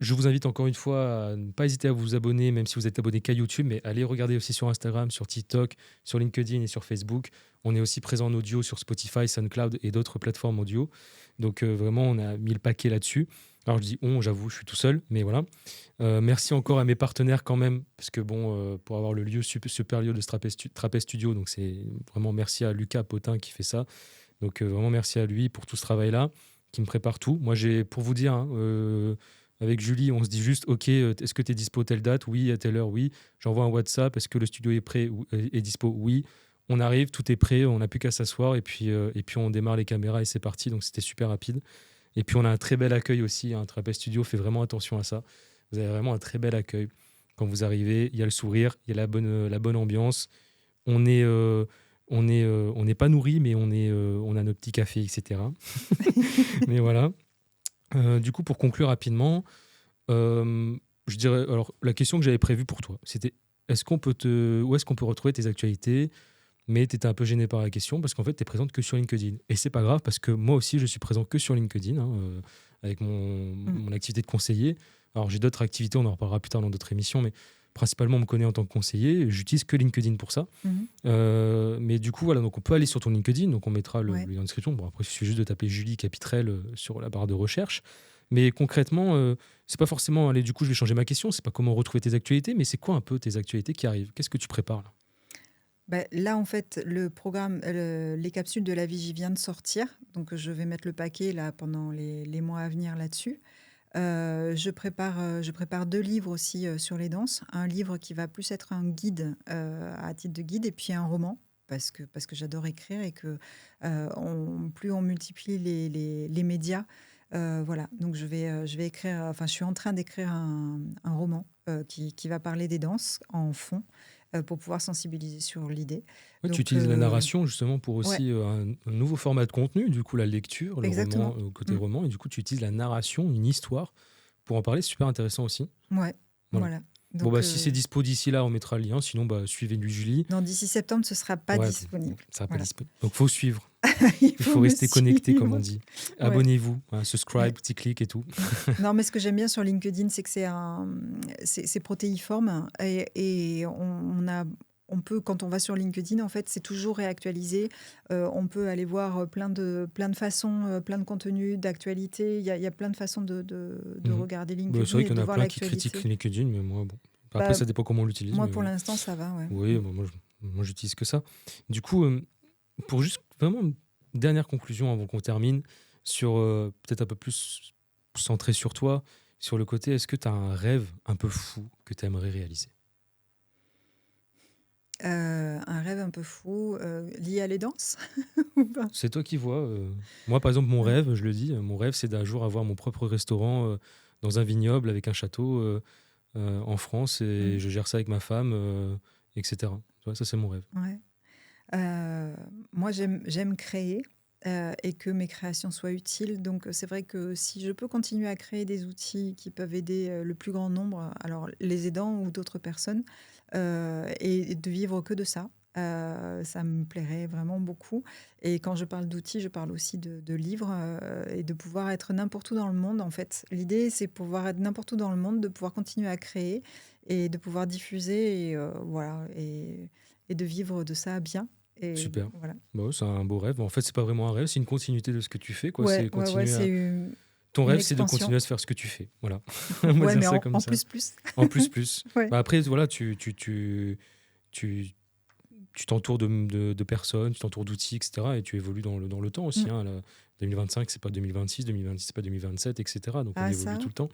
Je vous invite encore une fois à ne pas hésiter à vous abonner, même si vous êtes abonné qu'à YouTube, mais allez regarder aussi sur Instagram, sur TikTok, sur LinkedIn et sur Facebook. On est aussi présent en audio sur Spotify, SoundCloud et d'autres plateformes audio. Donc vraiment, on a mis le paquet là-dessus. Alors je dis on, j'avoue, je suis tout seul, mais voilà. Merci encore à mes partenaires quand même, parce que bon, pour avoir le lieu super lieu de Trapèze Studio, donc c'est vraiment merci à Lucas Potin qui fait ça. Donc vraiment merci à lui pour tout ce travail-là, qui me prépare tout. Moi, j'ai pour vous dire, hein, avec Julie, on se dit juste, ok, est-ce que tu es dispo telle date? Oui, à telle heure, oui. J'envoie un WhatsApp, est-ce que le studio est prêt, est dispo? Oui. On arrive, tout est prêt, on n'a plus qu'à s'asseoir et puis on démarre les caméras et c'est parti. Donc c'était super rapide. Et puis on a un très bel accueil aussi. Un Trapèze Studio fait vraiment attention à ça. Vous avez vraiment un très bel accueil. Quand vous arrivez, il y a le sourire, il y a la bonne ambiance. On est, on n'est pas nourri, mais on a nos petits cafés, etc. Mais voilà. Du coup, pour conclure rapidement, je dirais, alors la question que j'avais prévue pour toi, c'était où est-ce qu'on peut retrouver tes actualités? Mais tu étais un peu gêné par la question parce qu'en fait, tu es présente que sur LinkedIn. Et c'est pas grave parce que moi aussi, je suis présent que sur LinkedIn, hein, avec Mm. mon activité de conseiller. Alors, j'ai d'autres activités, on en reparlera plus tard dans d'autres émissions, mais principalement, on me connaît en tant que conseiller. J'utilise que LinkedIn pour ça. Mhm. Mais du coup, voilà, donc on peut aller sur ton LinkedIn, donc on mettra le Ouais. lien en description. Bon, après, il suffit juste de taper Julie Capitrel sur la barre de recherche. Mais concrètement, c'est pas forcément. Allez, du coup, je vais changer ma question. C'est pas comment retrouver tes actualités, mais c'est quoi un peu tes actualités qui arrivent? Qu'est-ce que tu prépares là? Bah, là, en fait, le programme, les capsules de la Vigie vient de sortir. Donc, je vais mettre le paquet là, pendant les mois à venir là-dessus. Je prépare 2 livres aussi sur les danses. Un livre qui va plus être un guide, à titre de guide, et puis un roman, parce que j'adore écrire et que plus on multiplie les médias, voilà. Donc, je vais écrire, enfin, je suis en train d'écrire un roman qui va parler des danses en fond pour pouvoir sensibiliser sur l'idée. Ouais, tu Donc, utilises la narration justement pour ouais, aussi un nouveau format de contenu, du coup la lecture, le roman, exactement. côté Mm. roman, et du coup tu utilises la narration, une histoire pour en parler, c'est super intéressant aussi. Ouais, Voilà. voilà. Bon bah Donc, si c'est dispo d'ici là, on mettra le lien, sinon bah suivez lui Julie. non, d'ici septembre, ce sera pas Ouais, bon, disponible. ça sera pas Voilà. disponible. Donc faut suivre, Il il faut faut me rester connecté comme on suivre. dit. Ouais, Abonnez-vous, hein, ouais. subscribe, petit clic et tout. Non, mais ce que j'aime bien sur LinkedIn, c'est que c'est protéiforme et on peut, quand on va sur LinkedIn, en fait, c'est toujours réactualisé. On peut aller voir plein de façons, plein de contenus, d'actualité. Il y a plein de façons de Mhm. regarder Bah, c'est LinkedIn vrai et qu'il y de en a voir plein qui critiquent l'actualité. LinkedIn, mais moi bon. Après Bah, ça dépend comment on l'utilise, moi, mais pour l'instant, ça va, ouais. oui, bah, moi j'utilise que ça. Du coup, pour juste vraiment une dernière conclusion avant qu'on termine, sur peut-être un peu plus centré sur toi, sur le côté, est-ce que tu as un rêve un peu fou que tu aimerais réaliser? Un rêve un peu fou, lié à les danses ou pas? C'est toi qui vois. Moi, par exemple, mon Ouais. rêve, je le dis, mon rêve, c'est d'un jour avoir mon propre restaurant dans un vignoble avec un château en France et Mmh. je gère ça avec ma femme, etc. Tu vois, ça, c'est mon rêve. Ouais. Moi, j'aime créer et que mes créations soient utiles. Donc, c'est vrai que si je peux continuer à créer des outils qui peuvent aider le plus grand nombre, alors les aidants ou d'autres personnes, et de vivre que de ça, Ça me plairait vraiment beaucoup. Et quand je parle d'outils, je parle aussi de livres et de pouvoir être n'importe où dans le monde. En fait, l'idée, c'est pouvoir être n'importe où dans le monde, de pouvoir continuer à créer et de pouvoir diffuser voilà, et de vivre de ça bien. Et Super. voilà. Bah ouais, c'est un beau rêve. En fait, c'est pas vraiment un rêve, c'est une continuité de ce que tu fais, quoi. Ouais, C'est ouais, ouais, continuer à... c'est Ton une rêve, c'est de expansion. continuer à se faire ce que tu fais. Voilà. On va Ouais, dire mais ça en, comme en ça. plus, plus. En plus, plus. Ouais. Bah après, voilà, tu, tu t'entoures de personnes, tu t'entoures d'outils, etc. Et tu évolues dans le temps aussi. Mm. Hein. 2025, c'est pas 2026, 2026, c'est pas 2027, etc. Donc on Ah, évolue ça. tout le temps.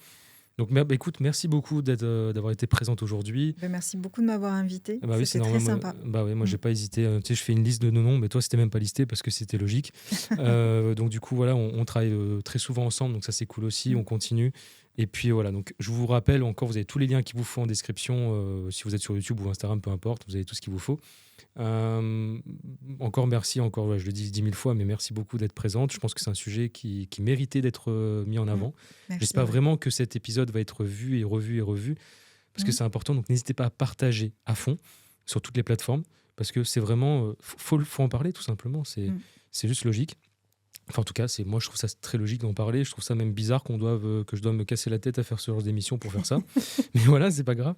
Donc bah, écoute, merci beaucoup d'avoir été présente aujourd'hui. Ben, merci beaucoup de m'avoir invité. Ah bah oui, c'est C'était très normal. sympa. Bah ouais, moi, Mm. j'ai pas hésité. Tu sais, je fais une liste de nos noms, mais toi, c'était même pas listé parce que c'était logique. Donc, du coup, voilà, on travaille très souvent ensemble, donc ça, c'est cool aussi. Mm. On continue. Et puis voilà, donc je vous rappelle encore, vous avez tous les liens qu'il vous faut en description. Si vous êtes sur YouTube ou Instagram, peu importe, vous avez tout ce qu'il vous faut. Encore merci, encore, ouais, je le dis 10 000 fois, mais merci beaucoup d'être présente. Je pense que c'est un sujet qui méritait d'être mis en Mm. avant. Merci, J'espère ouais. vraiment que cet épisode va être vu et revu et revu parce que Mm. c'est important. Donc n'hésitez pas à partager à fond sur toutes les plateformes parce que c'est vraiment, faut en parler tout simplement. Mm. C'est juste logique. Enfin, en tout cas, moi, je trouve ça très logique d'en parler. Je trouve ça même bizarre que je dois me casser la tête à faire ce genre d'émission pour faire ça. Mais voilà, c'est pas grave.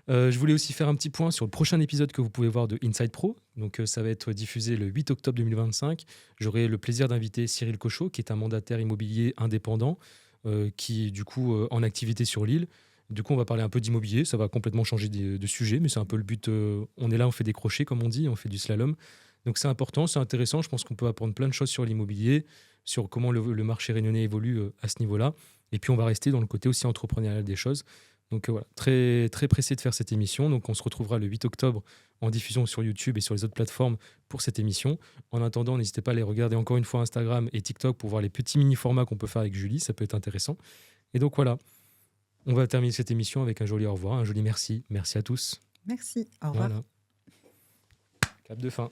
Je voulais aussi faire un petit point sur le prochain épisode que vous pouvez voir de Inside Pro. Donc, ça va être diffusé le 8 octobre 2025. J'aurai le plaisir d'inviter Cyril Cochot, qui est un mandataire immobilier indépendant, qui est du coup en activité sur l'île. Du coup, on va parler un peu d'immobilier. Ça va complètement changer de sujet, mais c'est un peu le but. On est là, on fait des crochets, comme on dit, on fait du slalom. Donc, c'est important, c'est intéressant. Je pense qu'on peut apprendre plein de choses sur l'immobilier, sur comment le marché réunionnais évolue à ce niveau-là. Et puis, on va rester dans le côté aussi entrepreneurial des choses. Donc voilà, très, très pressé de faire cette émission. Donc on se retrouvera le 8 octobre en diffusion sur YouTube et sur les autres plateformes pour cette émission. En attendant, n'hésitez pas à aller regarder encore une fois Instagram et TikTok pour voir les petits mini-formats qu'on peut faire avec Julie. Ça peut être intéressant. Et donc voilà, on va terminer cette émission avec un joli au revoir, un joli merci. Merci à tous. Merci. Au revoir. Voilà, cap de fin.